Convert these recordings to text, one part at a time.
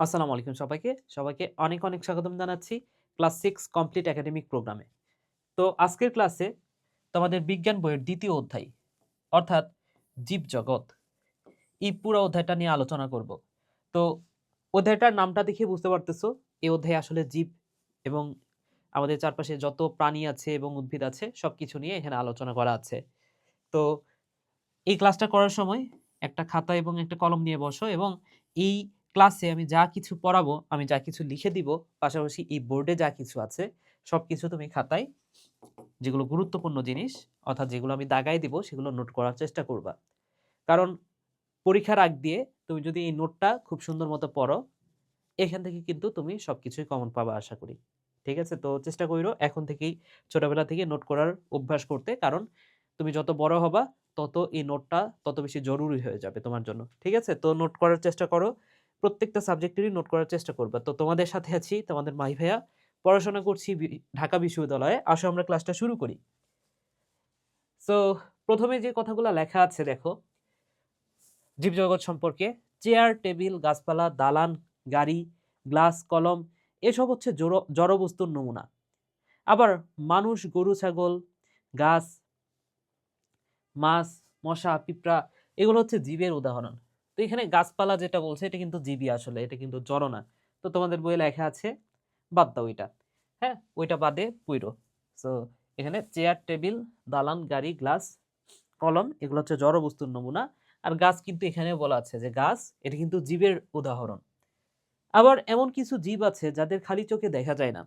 আসসালামু আলাইকুম সবাইকে। সবাইকে অনেক, অনেক স্বাগতম জানাচ্ছি ক্লাস 6 কমপ্লিট একাডেমিক প্রোগ্রামে। তো আজকের ক্লাসে তোমাদের বিজ্ঞান বইয়ের ২য় অধ্যায় অর্থাৎ জীবজগৎ। এই পুরো অধ্যায়টা নিয়ে আলোচনা করব। তো অধ্যায়টার নামটা দেখে বুঝতে পারতেছো এই অধ্যায়ে আসলে জীব এবং আমাদের চারপাশে যত প্রাণী আছে এবং উদ্ভিদ আছে সবকিছু নিয়ে এখানে আলোচনা করা আছে। তো এই ক্লাসটা করার সময় একটা খাতা এবং একটা কলম নিয়ে বসো এবং এই ক্লাসে আমি যা কিছু পড়াবো, আমি যা কিছু লিখে দিব, পাশাপাশি এই বোর্ডে যা কিছু আছে সবকিছু তুমি খাতায় যেগুলো গুরুত্বপূর্ণ জিনিস অর্থাৎ যেগুলো আমি দাগায় দিব সেগুলো নোট করার চেষ্টা করবা। কারণ পরীক্ষার আগ দিয়ে তুমি যদি এই নোটটা খুব সুন্দর মতো পড়ো, এখান থেকে কিন্তু তুমি সবকিছুই কমন পাবা আশা করি। ঠিক আছে? তো চেষ্টা কইরো এখন থেকেই ছোটবেলা থেকে নোট করার অভ্যাস করতে। কারণ তুমি যত বড় হবা তত এই নোটটা তত বেশি জরুরি হয়ে যাবে তোমার জন্য। ঠিক আছে? তো নোট করার চেষ্টা করো। প্রত্যেকটা সাবজেক্টেরই নোট করার চেষ্টা করবা। তো তোমাদের সাথে আছি, তোমাদের মাহি ভাইয়া। পড়াশোনা করছি ঢাকা বিশ্ববিদ্যালয়ে। আসো আমরা ক্লাসটা শুরু করি। সো ১ম এ যে কথাগুলা লেখা আছে দেখো, জীবজগৎ সম্পর্কে চেয়ার, টেবিল, গাছপালা, দালান, গাড়ি, গ্লাস, কলম এসব হচ্ছে জড়বস্তুর নমুনা। আবার মানুষ, গরু, ছাগল, গাছ, মাছ, মশা, পিঁপড়া এগুলো হচ্ছে জীবের উদাহরণ। তো এখানে গাছপালা যেটা বলছে এটা কিন্তু জীবই আসলে, এটা কিন্তু জড় না। তো তোমাদের বইয়ে লেখা আছে বাদ দাও ওইটা। হ্যাঁ, ওইটা বাদে পুইরো। সো এখানে চেয়ার, টেবিল, দালান, গাড়ি, গ্লাস, কলম এগুলো হচ্ছে জড় বস্তুর নমুনা। আর গাছ কিন্তু এখানে বলা আছে যে গাছ এটা কিন্তু জীবের উদাহরণ। আবার এমন কিছু জীব আছে যাদের খালি চোখে দেখা যায় না।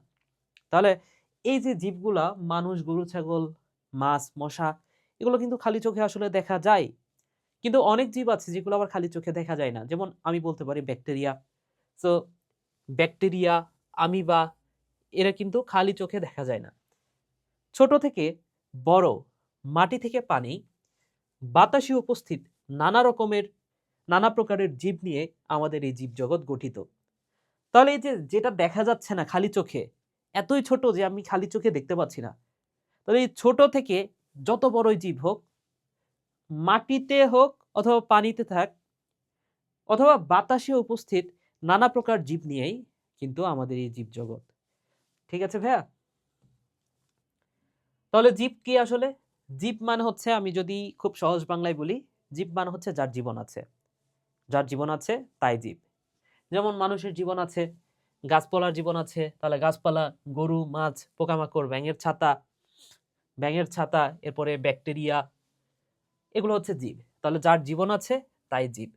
তাহলে এই যে জীবগুলা মানুষ, গরু, ছাগল, মাছ, মশা এগুলো কিন্তু খালি চোখে আসলে দেখা যায়। কিন্তু অনেক জীব আছে যেগুলো আবার খালি চোখে দেখা যায় না। যেমন আমি বলতে পারি ব্যাকটেরিয়া। সো ব্যাকটেরিয়া, আমিবা এরা কিন্তু খালি চোখে দেখা যায় না। ছোট থেকে বড়, মাটি থেকে পানি, বাতাসে উপস্থিত নানা রকমের নানা প্রকারের জীব নিয়ে আমাদের এই জীবজগৎ গঠিত। তাহলে এই যে যেটা দেখা যাচ্ছে না খালি চোখে, এতই ছোট যে আমি খালি চোখে দেখতে পাচ্ছি না। তাহলে এই ছোট থেকে যত বড়ই জীব হোক, মাটিতে হোক অথবা পানিতে থাক অথবা বাতাসে উপস্থিত নানা প্রকার জীব নিয়েই কিন্তু আমাদের এই জীবজগৎ। ঠিক আছে ভাইয়া? তাহলে জীব কি আসলে? জীব মানে হচ্ছে, আমি যদি খুব সহজ বাংলায় বলি, জীব মানে হচ্ছে যার জীবন আছে। যার জীবন আছে তাই জীব। যেমন মানুষের জীবন আছে, গাছপালার জীবন আছে, তাহলে গাছপালা, গরু, মাছ, পোকামাকড়, ব্যাঙের ছাতা, এরপরে ব্যাকটেরিয়া এগুলো হচ্ছে জীব। তাহলে যার জীবন আছে তাই জীব।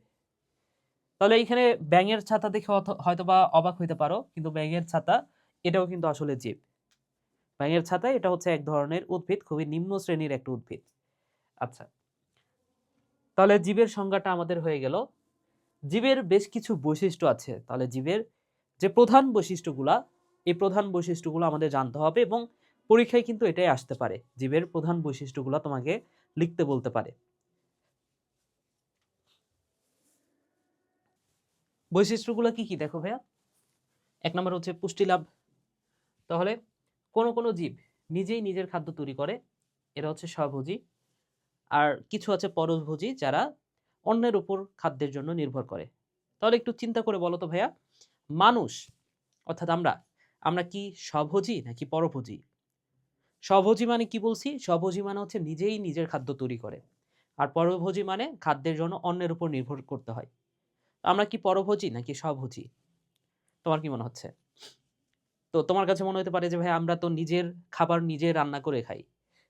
তাহলে এইখানে ব্যাঙের ছাতা দেখে হয়তোবা অবাক হইতে পারো, কিন্তু ব্যাঙের ছাতা এটাও কিন্তু আসলে জীব। ব্যাঙের ছাতা এটা হচ্ছে এক ধরনের উদ্ভিদ, খুবই নিম্ন শ্রেণীর একটা উদ্ভিদ। আচ্ছা, তাহলে জীবের সংজ্ঞাটা আমাদের হয়ে গেল। জীবের বেশ কিছু বৈশিষ্ট্য আছে। তাহলে জীবের যে প্রধান বৈশিষ্ট্যগুলা, এই প্রধান বৈশিষ্ট্যগুলো আমাদের জানতে হবে এবং পরীক্ষায় কিন্তু এটাই আসতে পারে। জীবের প্রধান বৈশিষ্ট্যগুলো তোমাকে লিখতে বলতে পারে। বৈশিষ্ট্যগুলো কি কি দেখো ভাইয়া। ১ নম্বর হচ্ছে পুষ্টি লাভ। তাহলে কোন জীব নিজেই নিজের খাদ্য তৈরি করে, এরা হচ্ছে স্বভোজী। আর কিছু আছে পরভোজী, যারা অন্যের উপর খাদ্যের জন্য নির্ভর করে। তাহলে একটু চিন্তা করে বলো তো ভাইয়া, মানুষ অর্থাৎ আমরা আমরা কি স্বভোজী নাকি পরভোজী? স্বভোজী মানে কি বলছি? স্বভোজী মানে হচ্ছে নিজেই নিজের খাদ্য তৈরি করে। আর পরভোজী মানে খাদ্যের জন্য অন্যের উপর নির্ভর করতে হয়। আমরা কি পরভোজী নাকি স্বভোজী? তোমার কি মনে হচ্ছে? তো তোমার কাছে মনে হতে পারে যে ভাই আমরা তো নিজের খাবার নিজে রান্না করে খাই।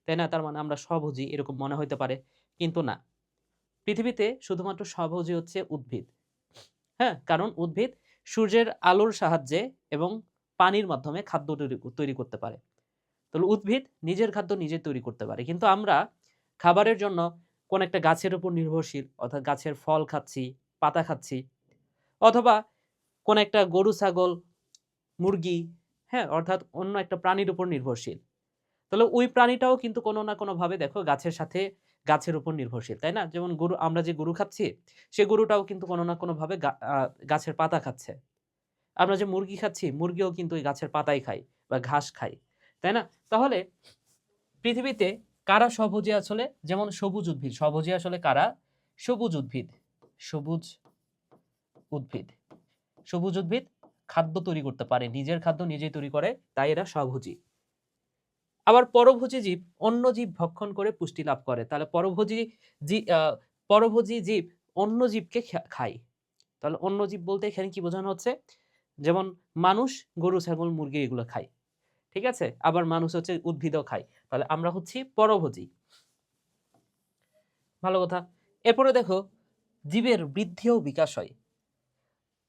তাই না? তার মানে আমরা স্বভোজী এরকম মনে হইতে পারে। কিন্তু না। পৃথিবীতে শুধুমাত্র স্বভোজী হচ্ছে উদ্ভিদ। হ্যাঁ? কারণ উদ্ভিদ সূর্যের আলোর সাহায্যে এবং পানির মাধ্যমে খাদ্য তৈরি করতে পারে। তাহলে উদ্ভিদ নিজের খাদ্য নিজে তৈরি করতে পারে। কিন্তু আমরা খাবারের জন্য কোন একটা গাছের উপর নির্ভরশীল, অর্থাৎ গাছের ফল খাচ্ছি, পাতা খাচ্ছি, অথবা কোন একটা গরু, ছাগল, মুরগি, হ্যাঁ? অর্থাৎ অন্য একটা প্রাণীর উপর নির্ভরশীল। তাহলে ওই প্রাণীটাও কিন্তু কোনো না কোনোভাবে দেখো গাছের সাথে গাছের উপর নির্ভরশীল, তাই না? যেমন গরু, আমরা যে গরু খাচ্ছি, সে গরুটাও কিন্তু কোনো না কোনোভাবে গাছের পাতা খাচ্ছে। আমরা যে মুরগি খাচ্ছি, মুরগিও কিন্তু ওই গাছের পাতাই খায় বা ঘাস খায়, তাই না? তাহলে পৃথিবীতে কারা স্বভোজী আসলে? যেমন সবুজ উদ্ভিদ। স্বভোজী আসলে কারা? সবুজ উদ্ভিদ। সবুজ উদ্ভিদ। সবুজ উদ্ভিদ খাদ্য তৈরি করতে পারে, নিজের খাদ্য নিজেই তৈরি করে, তাই এরা স্বভোজী। আবার পরভোজী জীব অন্য জীব ভক্ষণ করে পুষ্টি লাভ করে, তাহলে পরভোজী জীব অন্য জীবকে খায়। তাহলে অন্য জীব বলতে এখানে কি বোঝানো হচ্ছে, যেমন মানুষ গরু ছাগল মুরগি এগুলো খায়, ঠিক আছে, আবার মানুষ হচ্ছে উদ্ভিদও খায়, তাহলে আমরা হচ্ছি পরভোজী। ভালো কথা। এরপরে দেখো জীবের বৃদ্ধি ও বিকাশ হয়।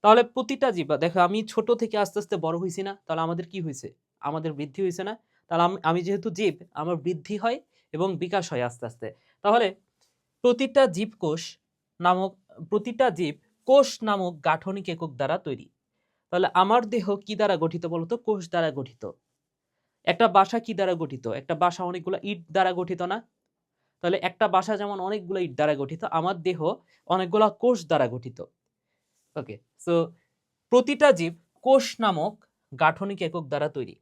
তাহলে প্রতিটা জীব, দেখো আমি ছোট থেকে আস্তে আস্তে বড় হইছি না, তাহলে আমাদের কি হয়েছে, আমাদের বৃদ্ধি হয়েছে না, তাহলে আমি যেহেতু জীব আমার বৃদ্ধি হয় এবং বিকাশ হয় আস্তে আস্তে। তাহলে প্রতিটা জীবকোষ নামক প্রতিটা জীব কোষ নামক গাঠনিক একক দ্বারা তৈরি। তাহলে আমার দেহ কি দ্বারা গঠিত বলতো, কোষ দ্বারা গঠিত। একটা বাসা কি দ্বারা গঠিত, একটা বাসা অনেকগুলো ইট দ্বারা গঠিত না, তাহলে একটা বাসা যেমন অনেকগুলো ইট দ্বারা গঠিত, আমার দেহ অনেকগুলো কোষ দ্বারা গঠিত। ওকে, সো প্রতিটা জীব কোষ নামক গাঠনিক একক দ্বারা তৈরি।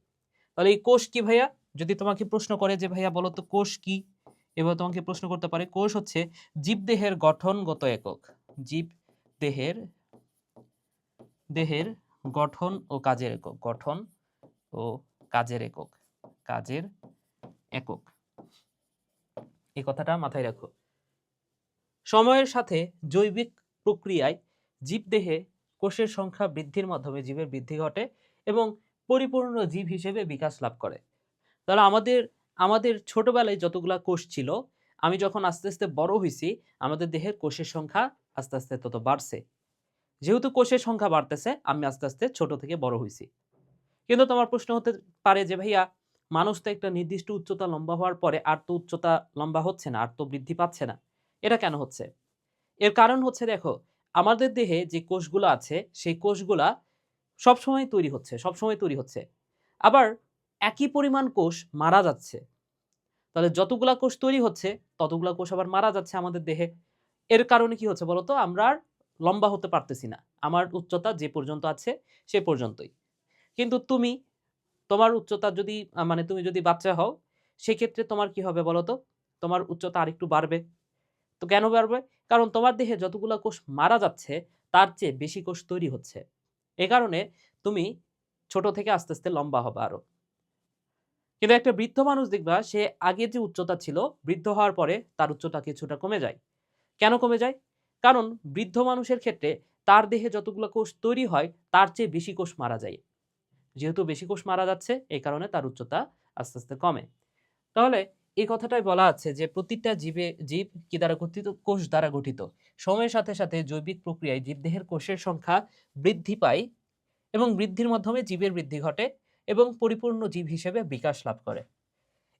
তাহলে এই কোষ কি ভাইয়া, যদি তোমাকে প্রশ্ন করে যে ভাইয়া বলো তো কোষ কি, এবার তোমাকে প্রশ্ন করতে পারে, কোষ হচ্ছে জীবদেহের গঠনগত একক, জীব দেহের গঠন ও কাজের একক, গঠন ও কাজের একক, কাজের একক, এই কথাটা মাথায় রাখো। সময়ের সাথে জৈবিক প্রক্রিয়ায় জীবদেহে কোষের সংখ্যা বৃদ্ধির মাধ্যমে জীবের বৃদ্ধি ঘটে এবং পরিপূর্ণ জীব হিসেবে বিকাশ লাভ করে। তাহলে আমাদের ছোটবেলায় যতগুলা কোষ ছিল, আমি যখন আস্তে আস্তে বড় হয়েছি, আমাদের দেহের কোষের সংখ্যা আস্তে আস্তে তত বাড়ছে। যেহেতু কোষের সংখ্যা বাড়তেছে, আমি আস্তে আস্তে ছোট থেকে বড় হয়েছি। কিন্তু তোমার প্রশ্ন হতে পারে যে ভাইয়া, মানুষ তো একটা নির্দিষ্ট উচ্চতা লম্বা হওয়ার পরে আর তো উচ্চতা লম্বা হচ্ছে না, আর তো বৃদ্ধি পাচ্ছে না, এটা কেন হচ্ছে? এর কারণ হচ্ছে, দেখো আমাদের দেহে যে কোষগুলো আছে সেই কোষগুলা সবসময় তৈরি হচ্ছে, আবার একই পরিমাণ কোষ মারা যাচ্ছে। তাহলে যতগুলা কোষ তৈরি হচ্ছে ততগুলা কোষ আবার মারা যাচ্ছে আমাদের দেহে। এর কারণে কি হচ্ছে বলতো, আমরা আর লম্বা হতে পারতেছি না, আমার উচ্চতা যে পর্যন্ত আছে সে পর্যন্তই। কিন্তু তোমার উচ্চতা যদি মানে তুমি যদি বাচ্চা হও, সেক্ষেত্রে তোমার কি হবে বলতো, তোমার উচ্চতা আরেকটু বাড়বে। তো কেন বাড়বে? কারণ তোমার দেহে যতগুলো কোষ মারা যাচ্ছে তার চেয়ে বেশি কোষ তৈরি হচ্ছে। এ কারণে তুমি ছোট থেকে আস্তে আস্তে লম্বা হবে আরো। কিন্তু একটা বৃদ্ধ মানুষ দেখবা, সে আগে যে উচ্চতা ছিল, বৃদ্ধ হওয়ার পরে তার উচ্চতা কিছুটা কমে যায়। কেন কমে যায়? কারণ বৃদ্ধ মানুষের ক্ষেত্রে তার দেহে যতগুলো কোষ তৈরি হয় তার চেয়ে বেশি কোষ মারা যায়। যেহেতু বেশি কোষ মারা যাচ্ছে, এই কারণে তার উচ্চতা আস্তে আস্তে কমে। তাহলে এই কথাটাই বলা আছে যে প্রতিটা জীব কি দ্বারা গঠিত, কোষ দ্বারা গঠিত। সময়ের সাথে সাথে জৈবিক প্রক্রিয়ায় জীবদেহের কোষের সংখ্যা বৃদ্ধি পায় এবং বৃদ্ধির মাধ্যমে জীবের বৃদ্ধি ঘটে এবং পরিপূর্ণ জীব হিসেবে বিকাশ লাভ করে।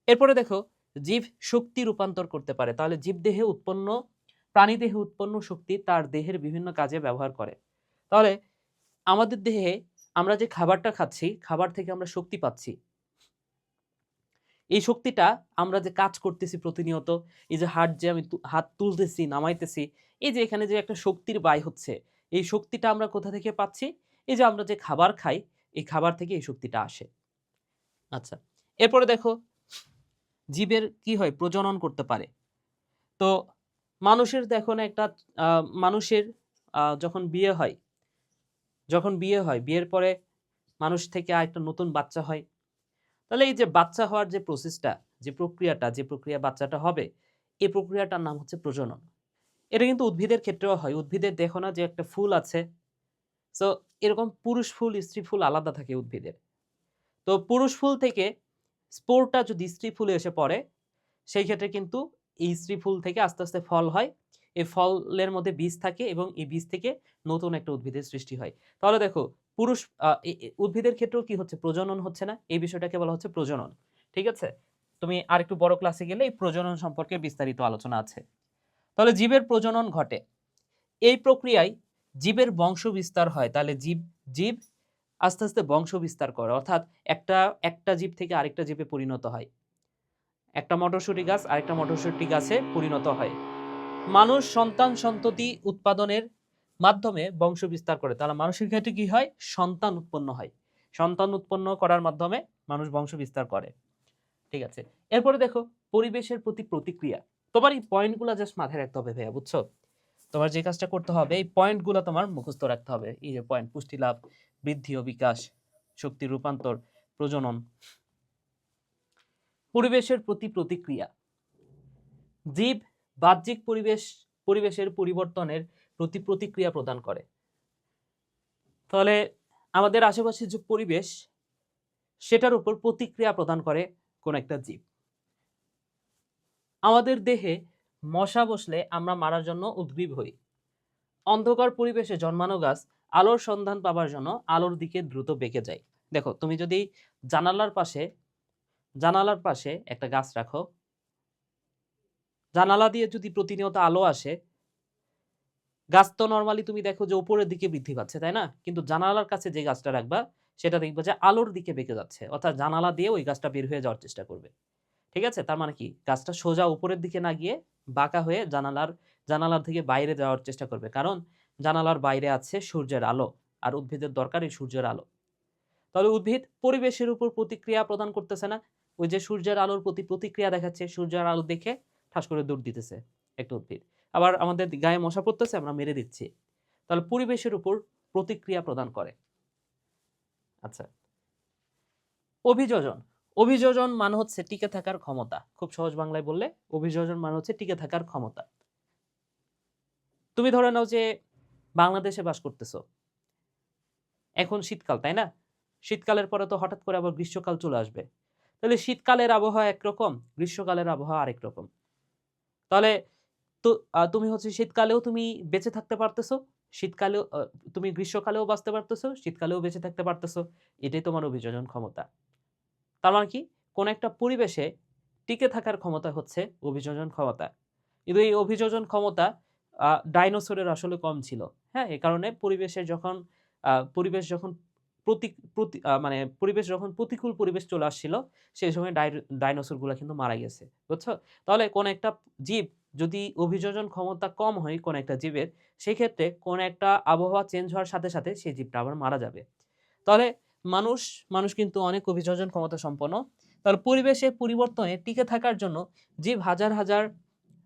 এরপরে দেখো, জীব শক্তি রূপান্তর করতে পারে। তাহলে প্রাণীদেহে উৎপন্ন শক্তি তার দেহের বিভিন্ন কাজে ব্যবহার করে। তাহলে আমাদের দেহে আমরা যে খাবারটা খাচ্ছি, খাবার থেকে আমরা শক্তি পাচ্ছি। এই শক্তিটা আমরা যে কাজ করতেছি প্রতিনিয়ত, এই যে আমি হাত তুলতেছি নামাইতেছি, এই যে এখানে যে একটা শক্তির ব্যয় হচ্ছে, এই শক্তিটা আমরা কোথা থেকে পাচ্ছি? এই যে আমরা যে খাবার খাই, এই খাবার থেকে এই শক্তিটা আসে। আচ্ছা, এরপরে দেখো জীবের কি হয়, প্রজনন করতে পারে। তো মানুষের দেখো না একটা মানুষের যখন বিয়ে হয় বিয়ের পরে মানুষ থেকে আরেকটা নতুন বাচ্চা হয়। তাহলে এই যে বাচ্চা হওয়ার যে প্রসেসটা, যে প্রক্রিয়া বাচ্চাটা হবে, এই প্রক্রিয়াটার নাম হচ্ছে প্রজনন। এটা কিন্তু উদ্ভিদের ক্ষেত্রেও হয়। উদ্ভিদের দেখো না যে একটা ফুল আছে, সো এরকম পুরুষ ফুল স্ত্রী ফুল আলাদা থাকে উদ্ভিদের। তো পুরুষ ফুল থেকে স্পোরটা যদি স্ত্রী ফুলে এসে পড়ে, সেই ক্ষেত্রে কিন্তু এই স্ত্রী ফুল থেকে আস্তে আস্তে ফল হয়। এই ফলের মধ্যে বীজ থাকে এবং এই বীজ থেকে নতুন একটা উদ্ভিদের সৃষ্টি হয়। তাহলে দেখো উদ্ভিদের ক্ষেত্রেও কি হচ্ছে, প্রজনন হচ্ছে না, এই বিষয়টাকে বলা হচ্ছে প্রজনন। ঠিক আছে, তুমি আরেকটু বড় ক্লাসে গেলে এই প্রজনন সম্পর্কে বিস্তারিত আলোচনা আছে। তাহলে জীবের প্রজনন ঘটে, এই প্রক্রিয়ায় জীবের বংশ বিস্তার হয়। তাহলে জীব আস্তে আস্তে বংশ বিস্তার করে, অর্থাৎ একটা জীব থেকে আরেকটা জীবে পরিণত হয়। একটা মটরশুঁটি গাছ আরেকটা মটরশুঁটি গাছে পরিণত হয়। মানুষ সন্তান সন্ততি উৎপাদনের মাধ্যমে বংশ বিস্তার করে। তাহলে মানুষের ক্ষেত্রে কি হয়, সন্তান উৎপন্ন হয়। সন্তান উৎপন্ন করার মাধ্যমে মানুষ বংশ বিস্তার করে। ঠিক আছে, এরপরে দেখো পরিবেশের প্রতি প্রতিক্রিয়া। তোমার এই পয়েন্টগুলো জাস্ট মাথায় রাখতে হবে ভাইয়া, বুঝছো? তোমার যে কাজটা করতে হবে, এই পয়েন্টগুলো তোমার মুখস্থ রাখতে হবে। এই যে পয়েন্ট: পুষ্টি লাভ, বৃদ্ধি ও বিকাশ, শক্তি রূপান্তর, প্রজনন, পরিবেশের প্রতি প্রতিক্রিয়া। জীব বাহ্যিক পরিবেশের পরিবর্তনের প্রতি প্রতিক্রিয়া প্রদান করে। তাহলে আমাদের আশেপাশে যে পরিবেশ, সেটার উপর প্রতিক্রিয়া প্রদান করে কোন একটা জীব। আমাদের দেহে মশা বসলে আমরা মারার জন্য উদ্গ্রীব হই। অন্ধকার পরিবেশে জন্মানো গাছ আলোর সন্ধান পাবার জন্য আলোর দিকে দ্রুত বেঁকে যায়। দেখো, তুমি যদি জানালার পাশে একটা গাছ রাখো, জানালা দিয়ে যদি প্রতিনিয়ত আলো আসে, গাছ তো নরমালি তুমি দেখো যে উপরের দিকে বৃদ্ধি পাচ্ছে, তাই না? কিন্তু জানালার কাছে যে গাছটা রাখবা, সেটা দেখবে যে আলোর দিকে বেঁকে যাচ্ছে, অর্থাৎ জানালা দিয়ে ওই গাছটা বের হয়ে যাওয়ার চেষ্টা করবে। ঠিক আছে? তার মানে কি, গাছটা সোজা উপরের দিকে না গিয়ে বাঁকা হয়ে জানালার থেকে বাইরে যাওয়ার চেষ্টা করবে, কারণ জানালার বাইরে আছে সূর্যের আলো, আর উদ্ভিদের দরকার এই সূর্যের আলো। তাহলে উদ্ভিদ পরিবেশের উপর প্রতিক্রিয়া প্রদান করতেছে না, ওই যে সূর্যের আলোর প্রতি প্রতিক্রিয়া দেখাচ্ছে, সূর্যের আলো দেখে ঠাস করে দৌড় দিতেছে একটা উদ্ভিদ। আবার আমাদের গায়ে মশা পড়তেছে, আমরা মেরে দিচ্ছি। তাহলে পরিবেশের উপর প্রতিক্রিয়া প্রদান করে। আচ্ছা, অভিযোজন। অভিযোজন মানে হচ্ছে টিকে থাকার ক্ষমতা। খুব সহজ বাংলায় বললে অভিযোজন মানে হচ্ছে টিকে থাকার ক্ষমতা। তুমি ধরে নাও যে বাংলাদেশে বাস করতেছো, এখন শীতকাল, তাই না? শীতকালের পরে তো হঠাৎ করে আবার গ্রীষ্মকাল চলে আসবে। তাহলে শীতকালের আবহাওয়া একরকম, গ্রীষ্মকালের আবহাওয়া আরেক রকম। তাহলে তো তুমি হচ্ছে শীতকালেও তুমি বেঁচে থাকতে পারতেছো, শীতকালেও তুমি গ্রীষ্মকালেও বাঁচতে পারতেছো, শীতকালেও বেঁচে থাকতে পারতেছো। এটাই তোমার অভিযোজন ক্ষমতা। তার মানে কি, কোন একটা পরিবেশে টিকে থাকার ক্ষমতা হচ্ছে অভিযোজন ক্ষমতা। কিন্তু এই অভিযোজন ক্ষমতা ডাইনোসরের আসলে কম ছিল। হ্যাঁ, এই কারণে পরিবেশ যখন মানে পরিবেশ যখন প্রতিকূল পরিবেশ চলে আসছিল, সেই সময় ডাইনোসরগুলো কিন্তু মারা গেছে। বুঝছো? তাহলে কোন একটা জীব যদি অভিযোজন ক্ষমতা কম হয় কোন একটা জীবের, সেক্ষেত্রে কোন একটা আবহাওয়া চেঞ্জ হওয়ার সাথে সাথে সেই জীবটা আবার মারা যাবে। তাহলে মানুষ কিন্তু অনেক অভিযোজন ক্ষমতা সম্পন্ন। তার পরিবেশের পরিবর্তনে টিকে থাকার জন্য জীব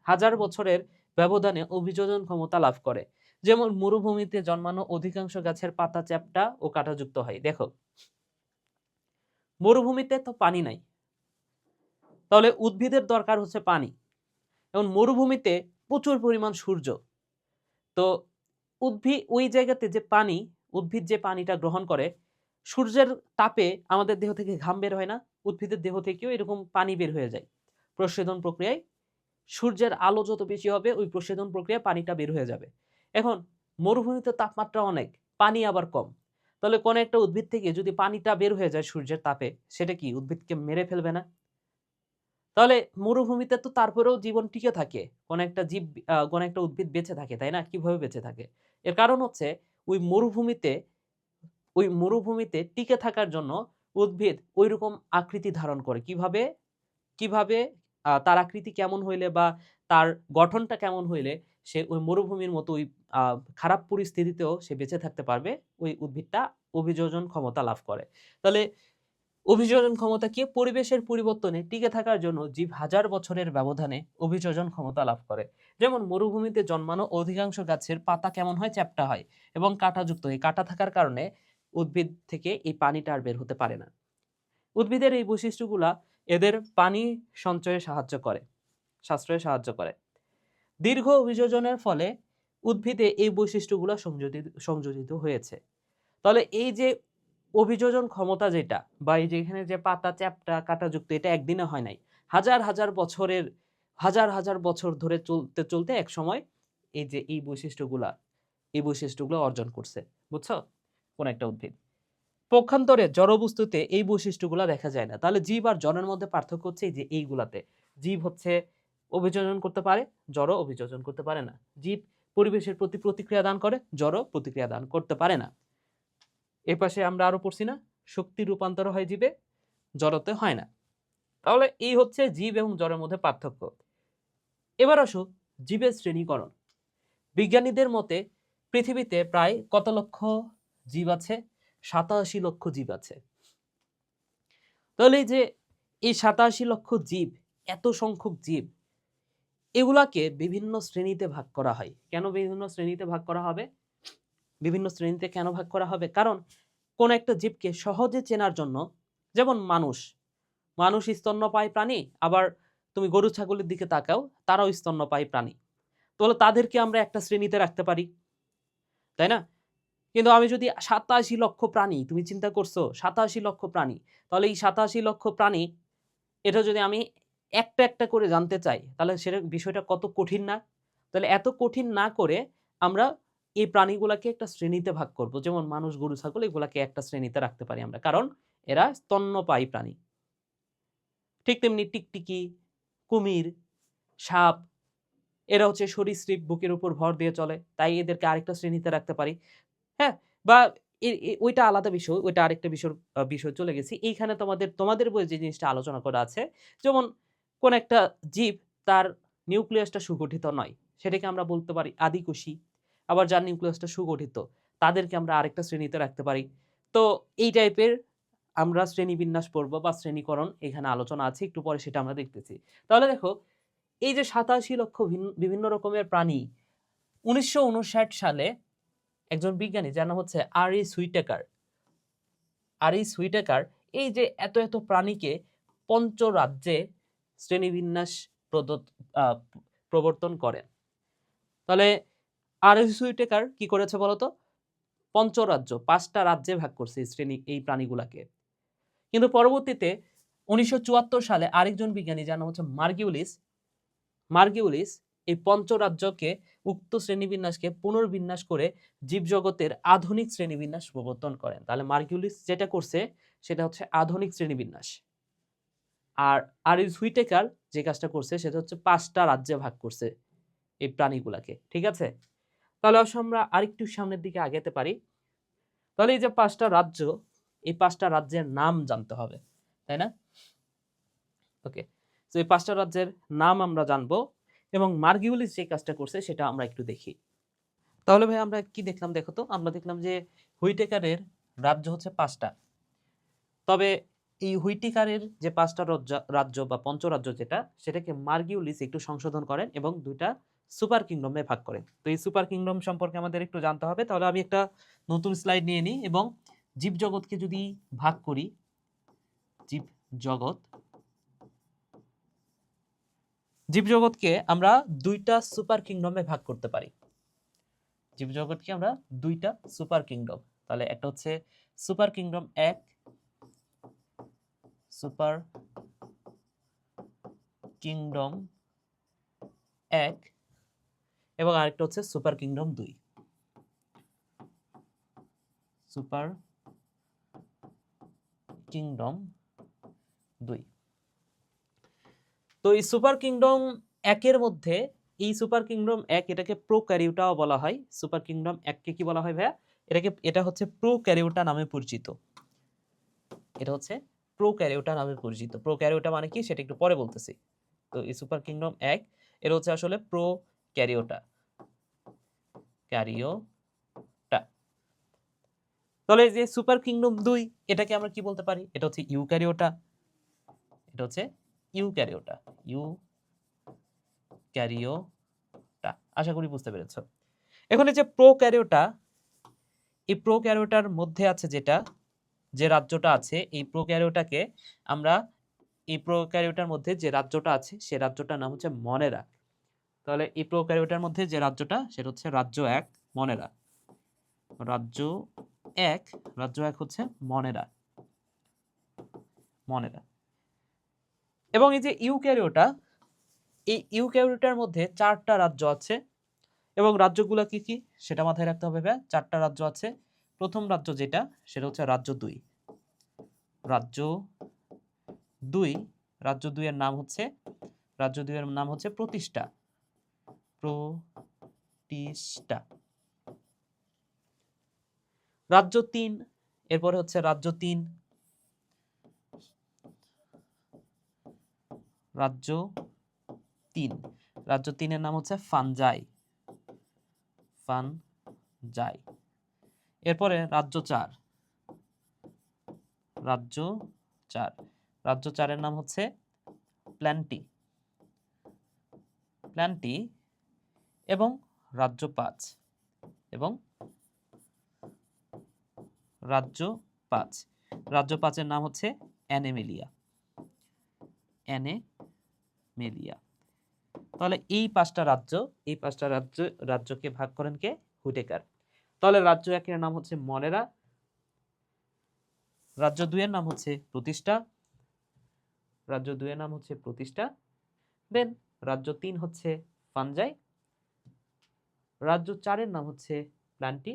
হাজার বছরের ব্যবধানে অভিযোজন ক্ষমতা লাভ করে। যেমন মরুভূমিতে জন্মানো অধিকাংশ গাছের পাতা চ্যাপ্টা ও কাঁটাযুক্ত হয়। দেখো, মরুভূমিতে তো পানি নাই, তাহলে উদ্ভিদের দরকার হচ্ছে পানি। এবং মরুভূমিতে প্রচুর পরিমাণ সূর্য, তো ওই জায়গাতে যে পানি, উদ্ভিদ যে পানিটা গ্রহণ করে, সূর্যের তাপে আমাদের দেহ থেকে ঘাম বের হয় না, উদ্ভিদের দেহ থেকেও এরকম পানি বের হয়ে যায়। প্রস্বেদন প্রক্রিয়ায় সূর্যের আলো যত বেশি হবে, ওই প্রস্বেদন প্রক্রিয়ায় পানিটা বের হয়ে যাবে। এখন মরুভূমিতে তাপমাত্রা অনেক, পানি আবার কম, তাহলে কোন একটা উদ্ভিদ থেকে যদি পানিটা বের হয়ে যায় সূর্যের তাপে, সেটা কি উদ্ভিদকে মেরে ফেলবে না? তাহলে মরুভূমিতে তো তারপরেও জীবন টিকে থাকে, কোন একটা উদ্ভিদ বেঁচে থাকে, তাই না? কিভাবে বেঁচে থাকে? এর কারণ হচ্ছে ওই মরুভূমিতে টিকে থাকার জন্য উদ্ভিদ ওইরকম আকৃতি ধারণ করে। কিভাবে তার আকৃতি কেমন হইলে বা তার গঠনটা কেমন হইলে সে ওই মরুভূমির মতো ওই খারাপ পরিস্থিতিতেও সে বেঁচে থাকতে পারবে, ওই উদ্ভিদটা অভিযোজন ক্ষমতা লাভ করে। তাহলে অভিযোজন ক্ষমতা কি? পরিবেশের পরিবর্তনে টিকে থাকার জন্য জীব হাজার বছরের ব্যবধানে অভিযোজন ক্ষমতা লাভ করে। যেমন মরুভূমিতে জন্মানো অধিকাংশ গাছের পাতা কেমন হয়? চ্যাপ্টা হয় এবং কাঁটাযুক্ত হয়। কাঁটা থাকার কারণে উদ্ভিদ থেকে এই পানিটা আর বের হতে পারে না। উদ্ভিদের এই বৈশিষ্ট্যগুলা এদের পানি সাশ্রয়ে সাহায্য করে। দীর্ঘ অভিযোজনের ফলে উদ্ভিদে এই বৈশিষ্ট্যগুলো সংযোজিত হয়েছে। তাহলে এই যে অভিযোজন ক্ষমতা যেটা, বা এই যে এখানে যে পাতা চ্যাপ্টা কাঁটাযুক্ত, এটা একদিনে হয় নাই, হাজার হাজার বছর ধরে চলতে চলতে এক সময় এই বৈশিষ্ট্যগুলো অর্জন করছে। বুঝছো? কোন একটা উদ্ভিদ। পক্ষান্তরে জড়বস্তুতে এই বৈশিষ্ট্যগুলো দেখা যায় না। তাহলে জীব আর জড়ের মধ্যে পার্থক্য হচ্ছে যে এইগুলাতে। জীব হচ্ছে অভিযোজন করতে পারে, জড় অভিযোজন করতে পারে না। জীব পরিবেশের প্রতি প্রতিক্রিয়া দান করে, জড় প্রতিক্রিয়া দান করতে পারে না। এ পাশে আমরা আরো পড়ছি না, শক্তি রূপান্তর হয় জীবে, জড়তে হয় না। তাহলে এই হচ্ছে জীব এবং জড়ের মধ্যে পার্থক্য। এবার আসো জীবের শ্রেণীকরণ। বিজ্ঞানীদের মতে পৃথিবীতে প্রায় কত লক্ষ জীব আছে? 87 লক্ষ জীব আছে। তাহলে এই 87 লক্ষ জীব, এত সংখ্যক জীব, এগুলাকে বিভিন্ন শ্রেণীতে ভাগ করা হয়। কেন বিভিন্ন শ্রেণীতে ভাগ করা হবে? বিভিন্ন শ্রেণীতে কেন ভাগ করা হবে? কারণ কোন একটা জীবকে সহজে চেনার জন্য, যেমন মানুষ স্তন্যপায়ী প্রাণী, আবার তুমি গরু ছাগলের দিকে তাকাও, তারাও স্তন্যপায়ী প্রাণী। তাহলে তাদেরকে আমরা একটা শ্রেণীতে রাখতে পারি, তাই না? কিন্তু আমি যদি ৮৭ লক্ষ প্রাণী, তুমি চিন্তা করছো ৮৭ লক্ষ প্রাণী, তাহলে এই ৮৭ লক্ষ প্রাণী, এটা যদি আমি একটা একটা করে জানতে চাই, তাহলে সেটা বিষয়টা কত কঠিন না? তাহলে এত কঠিন না করে আমরা এই প্রাণীগুলাকে একটা শ্রেণীতে ভাগ করব। যেমন মানুষ, গরু, ছাগল এগুলাকে একটা শ্রেণীতে রাখতে পারি আমরা, কারণ এরা স্তন্যপায়ী প্রাণী। ঠিক তেমনি টিকটিকি, কুমির, সাপ, এরা হচ্ছে সরীসৃপ, বুকের উপর ভর দিয়ে চলে, তাই এদেরকে আরেকটা শ্রেণীতে রাখতে পারি। হ্যাঁ? বা ওইটা আলাদা বিষয়, ওইটা আরেকটা বিষয় চলে গেছি। এইখানে তোমাদের বইয়ে যে জিনিসটা আলোচনা করা আছে, যেমন কোন একটা জীব, তার নিউক্লিয়াসটা সুগঠিত নয়, সেটাকে আমরা বলতে পারি আদিকোষী। আবার যার নিউক্লিয়াসটা সুগঠিত, তাদেরকে আমরা আরেকটা শ্রেণীতে রাখতে পারি। তো এই টাইপের আমরা শ্রেণীবিন্যাস পড়ব বা শ্রেণীকরণ এখানে আলোচনা আছে, একটু পরে সেটা আমরা দেখতেছি। তাহলে দেখো, এই যে ৮৭ লক্ষ বিভিন্ন রকমের প্রাণী, ১৯৫৯ সালে একজন বিজ্ঞানী যার নাম হচ্ছে আর.ই. সুইটেকার, এই যে এত এত প্রাণীকে পঞ্চরাজ্যে শ্রেণীবিন্যাস আহ, প্রবর্তন করেন। তাহলে আর.ই. সুইটেকার কি করেছে বলতো? পঞ্চরাজ্য, ৫টা রাজ্যে ভাগ করছে এই প্রাণীগুলাকে। কিন্তু পরবর্তীতে ১৯৭৪ সালে আরেকজন বিজ্ঞানী যার নাম হচ্ছে মার্গিউলিস এই পঞ্চরাজ্যকে, উক্ত শ্রেণীবিন্যাসকে পুনর্বিন্যাস করে জীবজগতের আধুনিক শ্রেণীবিন্যাস প্রবর্তন করেন। তাহলে মার্গিউলিস যেটা করছে সেটা হচ্ছে আধুনিক শ্রেণীবিন্যাস। আর আর.ই. হুইটেকার যে কাজটা করছে সেটা হচ্ছে ৫টা রাজ্যে ভাগ করছে এই প্রাণীগুলাকে। ঠিক আছে? তাহলে আমরা আরেকটু সামনের দিকে আগাতে পারি। তাহলে এই যে ৫টা রাজ্য, এই ৫টা রাজ্যের নাম জানতে হবে, তাই না? ওকে, তো এই ৫টা রাজ্যের নাম আমরা জানবো, এবং মার্গিউলিস যে কাজটা করছে সেটা আমরা একটু দেখি। তাহলে ভাই আমরা কি দেখলাম? দেখো তো, আমরা দেখলাম যে হুইটেকারের রাজ্য হচ্ছে ৫টা। তবে এই হুইটেকারের যে ৫টা রাজ্য বা পঞ্চরাজ্য যেটা, সেটাকে মার্গিউলিস একটু সংশোধন করেন এবং ২টা সুপার কিংডমে ভাগ করেন। তো এই সুপার কিংডম সম্পর্কে আমাদের একটু জানতে হবে। তাহলে আমি একটা নতুন স্লাইড নিয়ে নিই, এবং জীবজগৎকে যদি ভাগ করি, জীবজগৎকে আমরা ২টা সুপার কিংডমে ভাগ করতে পারি। জীবজগৎকে আমরা ২টা সুপার কিংডম, তাহলে একটা হচ্ছে সুপার কিংডম ১, সুপার কিংডম ১, এবং আরেকটা হচ্ছে সুপার কিংডম ২, সুপার কিংডম ২। তো এই সুপার কিংডম ১-এর মধ্যে, এই সুপার কিংডম ১ এটাকে প্রোক্যারিওটাও বলা হয়। সুপার কিংডম ১-কে কি বলা হয় ভাইয়া? এটা হচ্ছে প্রোক্যারিওটা নামে পরিচিত। এটা হচ্ছে প্রোক্যারিওটা নামে পরিচিত। প্রোক্যারিওটা মানে কি সেটা একটু পরে বলতেছি। তো এই সুপার কিংডম ১ এর হচ্ছে আসলে প্রোক্যারিওটা। তাহলে এই যে সুপার কিংডম ২, এটাকে আমরা কি বলতে পারি? এটা হচ্ছে ইউক্যারিওটা। এটা হচ্ছে ইউক্যারিওটা। ইউক্যারিওটা, আশা করি বুঝতে পেরেছো। এখন এই যে প্রোক্যারিওটা, এই প্রোক্যারিওটার মধ্যে আছে যে রাজ্যটা আছে, এই প্রোক্যারিওটাকে আমরা, এই প্রোক্যারিওটার মধ্যে যে রাজ্যটা আছে সে রাজ্যটার নাম হচ্ছে মনেরা। তাহলে এই প্রোক্যারিওটার মধ্যে যে রাজ্যটা, সেটা হচ্ছে রাজ্য ১ মনেরা। রাজ্য ১ হচ্ছে মনেরা। এবং এই যে ইউক্যারিওটা, এই ইউক্যারিওটার মধ্যে ৪টা রাজ্য আছে, এবং রাজ্যগুলো কি কি সেটা মাথায় রাখতে হবে ভাই। 4টা রাজ্য আছে। প্রথম রাজ্য যেটা, সেটা হচ্ছে রাজ্য ২। রাজ্য ২, রাজ্য ২ এর নাম হচ্ছে প্রতিষ্ঠা। রাজ্য ৩, এরপরে হচ্ছে রাজ্য ৩, রাজ্য ৩ এর নাম হচ্ছে ফানজাই। এরপরে রাজ্য ৪, রাজ্য ৪ এর নাম হচ্ছে প্ল্যান্টি। প্ল্যান্টি এবং রাজ্য 5 এবং রাজ্য 5। রাজ্য 5-এর নাম হচ্ছে অ্যানিমেলিয়া। অ্যানিমেলিয়া। তাহলে এই 5টা রাজ্যকে ভাগ করেন কে? হুইটেকার। তাহলে রাজ্য 1-এর নাম হচ্ছে মনেরা, রাজ্য 2-এর নাম হচ্ছে প্রতিষ্ঠা, রাজ্য 2-এর নাম হচ্ছে প্রতিষ্ঠা, দেন রাজ্য 3 হচ্ছে ফানজাই, রাজ্য 4-এর নাম হচ্ছে প্ল্যান্টি,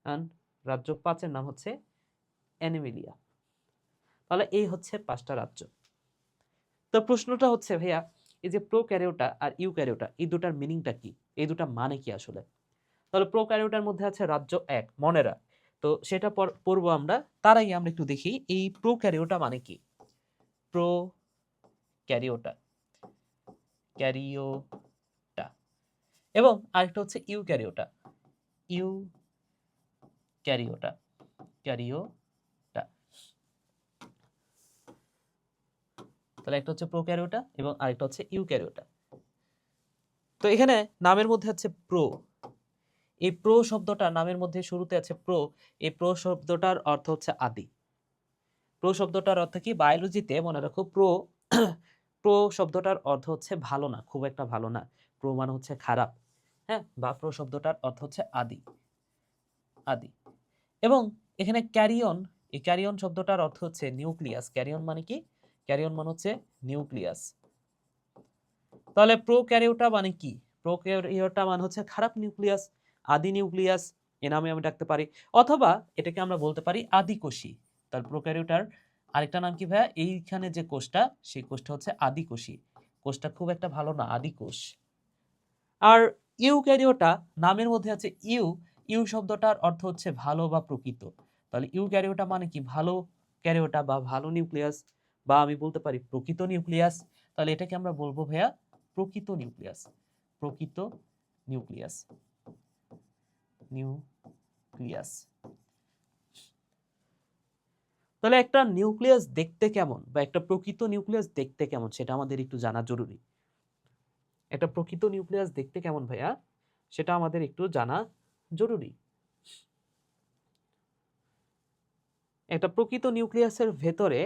এন্ড রাজ্য 5-এর নাম হচ্ছে অ্যানিমেলিয়া। তাহলে এই হচ্ছে 5টা রাজ্য। তো প্রশ্নটা হচ্ছে ভাইয়া, এই যে প্রোক্যারিওটা আর ইউক্যারিওটা, এই দুটার মিনিংটা কি? এই দুটা মানে কি আসলে? তাহলে প্রোক্যারিওটার মধ্যে আছে রাজ্য 1 মনেরা, তো সেটা পড়বো আমরা। তার আগে আমরা একটু দেখি এই প্রোক্যারিওটা মানে কি। প্রোক্যারিওটা, ক্যারিওটা, এবং আরেকটা হচ্ছে ইউক্যারিওটা, ইউক্যারিওটা, ক্যারিওটা। তাহলে একটা হচ্ছে প্রোক্যারিওটা এবং আরেকটা হচ্ছে ইউক্যারিওটা। তো এখানে নামের মধ্যে আছে প্রো, এই প্রো শব্দটা নামের মধ্যে শুরুতে আছে প্রো, এই প্রো শব্দটার অর্থ হচ্ছে আদি। প্রো শব্দটার অর্থ কি? বায়োলজিতে মনে রাখো প্রো প্রো শব্দটার অর্থ হচ্ছে ভালো না, খুব একটা ভালো না। প্রো মানে হচ্ছে খারাপ, হ্যাঁ, বা প্রো শব্দটার অর্থ হচ্ছে আদি, আদি। এবং এখানে ক্যারিয়ন, এই ক্যারিয়ন শব্দটার অর্থ হচ্ছে নিউক্লিয়াস। ক্যারিয়ন মানে কি? ক্যারিয়ন মানে হচ্ছে নিউক্লিয়াস। তাহলে প্রোক্যারিওটা মানে কি? প্রোক্যারিওটা মানে হচ্ছে খারাপ নিউক্লিয়াস, আদি নিউক্লিয়াস, এ নামে আমি ডাকতে পারি, অথবা এটাকে আমরা বলতে পারি আদিকোষী। তার প্রোক্যারিওটার আরেকটা নাম কি ভাইয়া? এইখানে যে কোষটা, সেই কোষটা হচ্ছে আদিকোষী। কোষটা খুব একটা ভালো না, আদিকোষ। আর ইউক্যারিওটা নামের মধ্যে আছে ইউ, ইউ শব্দটার অর্থ হচ্ছে ভালো বা প্রকৃত। তাহলে ইউক্যারিওটা মানে কি? ভালো ক্যারিওটা বা ভালো নিউক্লিয়াস, বা আমি বলতে পারি প্রকৃত নিউক্লিয়াস। তাহলে এটাকে আমরা বলবো ভাইয়া প্রকৃত নিউক্লিয়াস, প্রকৃত নিউক্লিয়াস, নিউক্লিয়াস। তাহলে একটা নিউক্লিয়াস দেখতে কেমন, বা একটা প্রকৃত নিউক্লিয়াস দেখতে কেমন, সেটা আমাদের একটু জানা জরুরি। একটা প্রকৃত নিউক্লিয়াস দেখতে কেমন ভাইয়া, সেটা আমাদের একটু জানা জরুরি। একটা প্রকৃত নিউক্লিয়াসের ভেতরে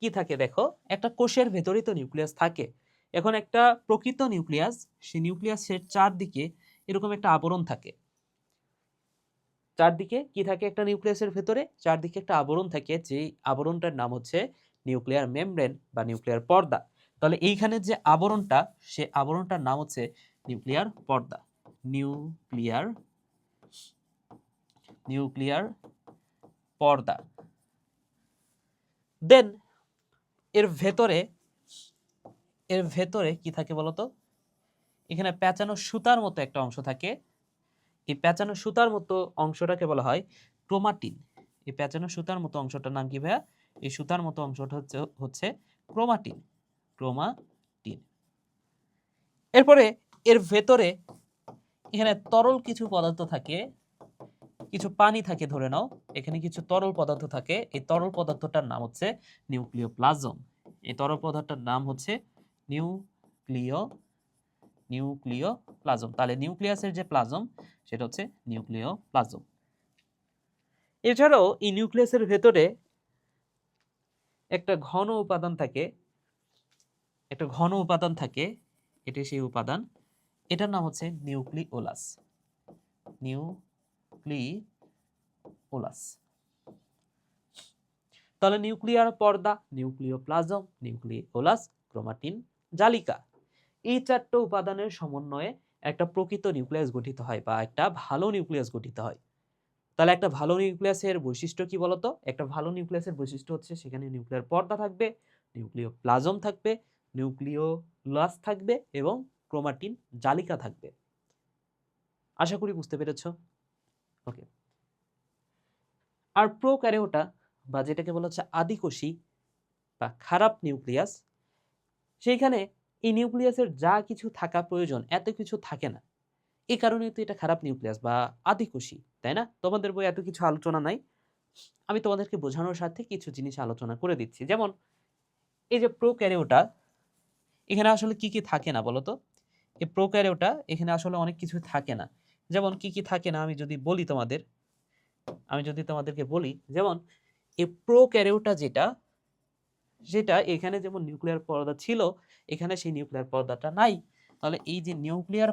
কি থাকে দেখো, একটা কোষের ভেতরেই তো নিউক্লিয়াস থাকে। এখন একটা প্রকৃত নিউক্লিয়াস, সেই নিউক্লিয়াসের চারদিকে এরকম একটা আবরণ থাকে। চারদিকে কি থাকে একটা নিউক্লিয়াসের ভেতরে? চারদিকে একটা আবরণ থাকে, যে আবরণটার নাম হচ্ছে নিউক্লিয়ার মেমব্রেন বা নিউক্লিয়ার পর্দা। তাহলে এইখানে যে আবরণটা, সে আবরণটার নাম হচ্ছে নিউক্লিয়ার পর্দা, নিউক্লিয়ার নিউক্লিয়ার পর্দা। দেন এর ভেতরে কি থাকে বলতো? এখানে পেঁচানো সুতার মতো একটা অংশ থাকে। এই পেঁচানো সুতার মতো অংশটাকে বলা হয় ক্রোমাটিন। এই পেঁচানো সুতার মতো অংশটার নাম কি ভাইয়া? এই সুতার মতো অংশটা হচ্ছে ক্রোমাটিন, ক্রোমাটিন। এরপরে এর ভেতরে এখানে তরল কিছু পদার্থ থাকে, কিছু পানি থাকে ধরে নাও, এখানে কিছু তরল পদার্থ থাকে। এই তরল পদার্থটার নাম হচ্ছে নিউক্লিওপ্লাজম। এই তরল পদার্থটার নাম হচ্ছে নিউক্লিওপ্লাজম। তাহলে নিউক্লিয়াসের যে প্লাজম, সেটা হচ্ছে নিউক্লিওপ্লাজম। এছাড়াও এই নিউক্লিয়াসের ভেতরে একটা ঘন উপাদান থাকে, এটি সেই উপাদান, এটার নাম হচ্ছে নিউক্লিওলাস, নিউক্লিওলাস। তাহলে নিউক্লিয়ার পর্দা, নিউক্লিওপ্লাজম, নিউক্লিওলাস, ক্রোমাটিন, জালিকা, এই চারটি উপাদানের সমন্বয়ে একটা প্রকৃত নিউক্লিয়াস গঠিত হয়, বা একটা ভালো নিউক্লিয়াস গঠিত হয়। তাহলে একটা ভালো নিউক্লিয়াসের বৈশিষ্ট্য কি বলতো? একটা ভালো নিউক্লিয়াসের বৈশিষ্ট্য হচ্ছে সেখানে নিউক্লিয়ার পর্দা থাকবে, নিউক্লিওপ্লাজম থাকবে, নিউক্লিওলাস থাকবে এবং ক্রোমাটিন জালিকা থাকবে। আশা করি বুঝতে পেরেছো। ওকে। আর প্রোক্যারিওটা, বা যেটাকে বলা হচ্ছে আদিকোষী বা খারাপ নিউক্লিয়াস, সেইখানে এই নিউক্লিয়াসের যা কিছু থাকা প্রয়োজন এত কিছু থাকে না। এই কারণেই তো এটা খারাপ নিউক্লিয়াস বা আদিকোষী, তাই না? তোমাদের বই এত কিছু আলোচনা নাই, আমি তোমাদেরকে বোঝানোর সাথে কিছু জিনিস আলোচনা করে দিচ্ছি। যেমন এই যে প্রোক্যারিওটা, এখানে আসলে কি কি থাকে না বলো তো? এই প্রোক্যারিওটা এখানে আসলে অনেক কিছু থাকে না। যেমন কি কি থাকে না আমি যদি বলি তোমাদেরকে বলি, যেমন এই প্রোক্যারিওটা যেটা এখানে যেমন নিউক্লিয়ার পর্দা ছিল, এখানে সেই নিউক্লিয়ার পর্দাটা নাই। তাহলে এই যে নিউক্লিয়ার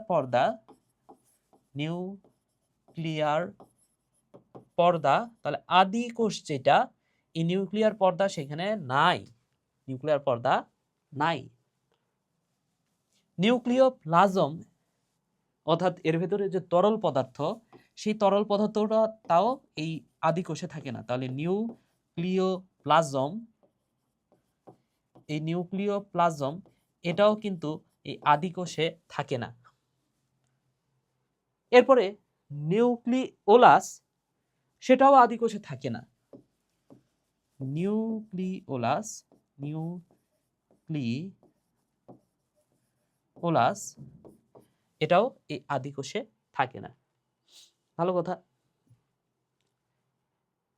পর্দা, তাহলে আদি কোষ যেটা, এই নিউক্লিয়ার পর্দা সেখানে নাই, নিউক্লিয়ার পর্দা নাই। নিউক্লিওপ্লাজম অর্থাৎ এর ভেতরে যে তরল পদার্থ, সেই তরল পদার্থটা তাও এই আদি কোষে থাকে না। তাহলে নিউক্লিওপ্লাজম এটাও কিন্তু এই আদি কোষে থাকে না। এরপরে নিউক্লিওলাস, সেটাও আদি কোষে থাকে না। নিউক্লিওলাস এটাও এই আদি কোষে থাকে না। ভালো কথা।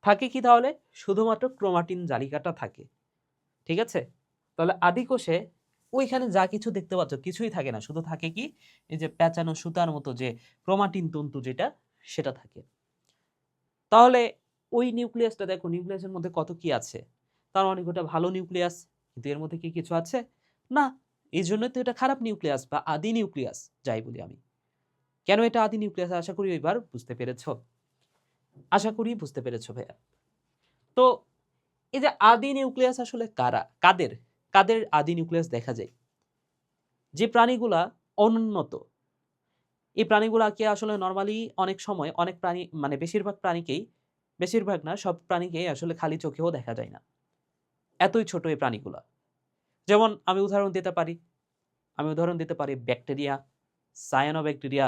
থাকে কি তাহলে? শুধুমাত্র ক্রোমাটিন জালিকাটা থাকে। ঠিক আছে? তাহলে আদি কোষে ওইখানে যা কিছু দেখতে পাচ্ছ কিছুই থাকে না, শুধু থাকে কি এই যে পেঁচানো সুতার মতো যে ক্রোমাটিন তন্তু যেটা, সেটা থাকে। তাহলে ওই নিউক্লিয়াসটা দেখো, নিউক্লিয়াসের মধ্যে কত কি আছে। তার অনেক ওটা ভালো নিউক্লিয়াস, কিন্তু এর মধ্যে কি কিছু আছে না। এই জন্যই তো এটা খারাপ নিউক্লিয়াস বা আদি নিউক্লিয়াস যাই বলি আমি। কেন এটা আদি নিউক্লিয়াস আশা করি এবার বুঝতে পেরেছো, ভাইয়া। তো এই যে আদি নিউক্লিয়াস আসলে কাদের আদি নিউক্লিয়াস দেখা যায়? যে প্রাণীগুলা অনুন্নত, এই প্রাণীগুলাকে আসলে নরমালি অনেক সময় অনেক প্রাণী মানে বেশিরভাগ না, সব প্রাণীকেই আসলে খালি চোখেও দেখা যায় না, এতই ছোট এই প্রাণীগুলা। যেমন আমি উদাহরণ দিতে পারি ব্যাকটেরিয়া, সায়ানোব্যাকটেরিয়া,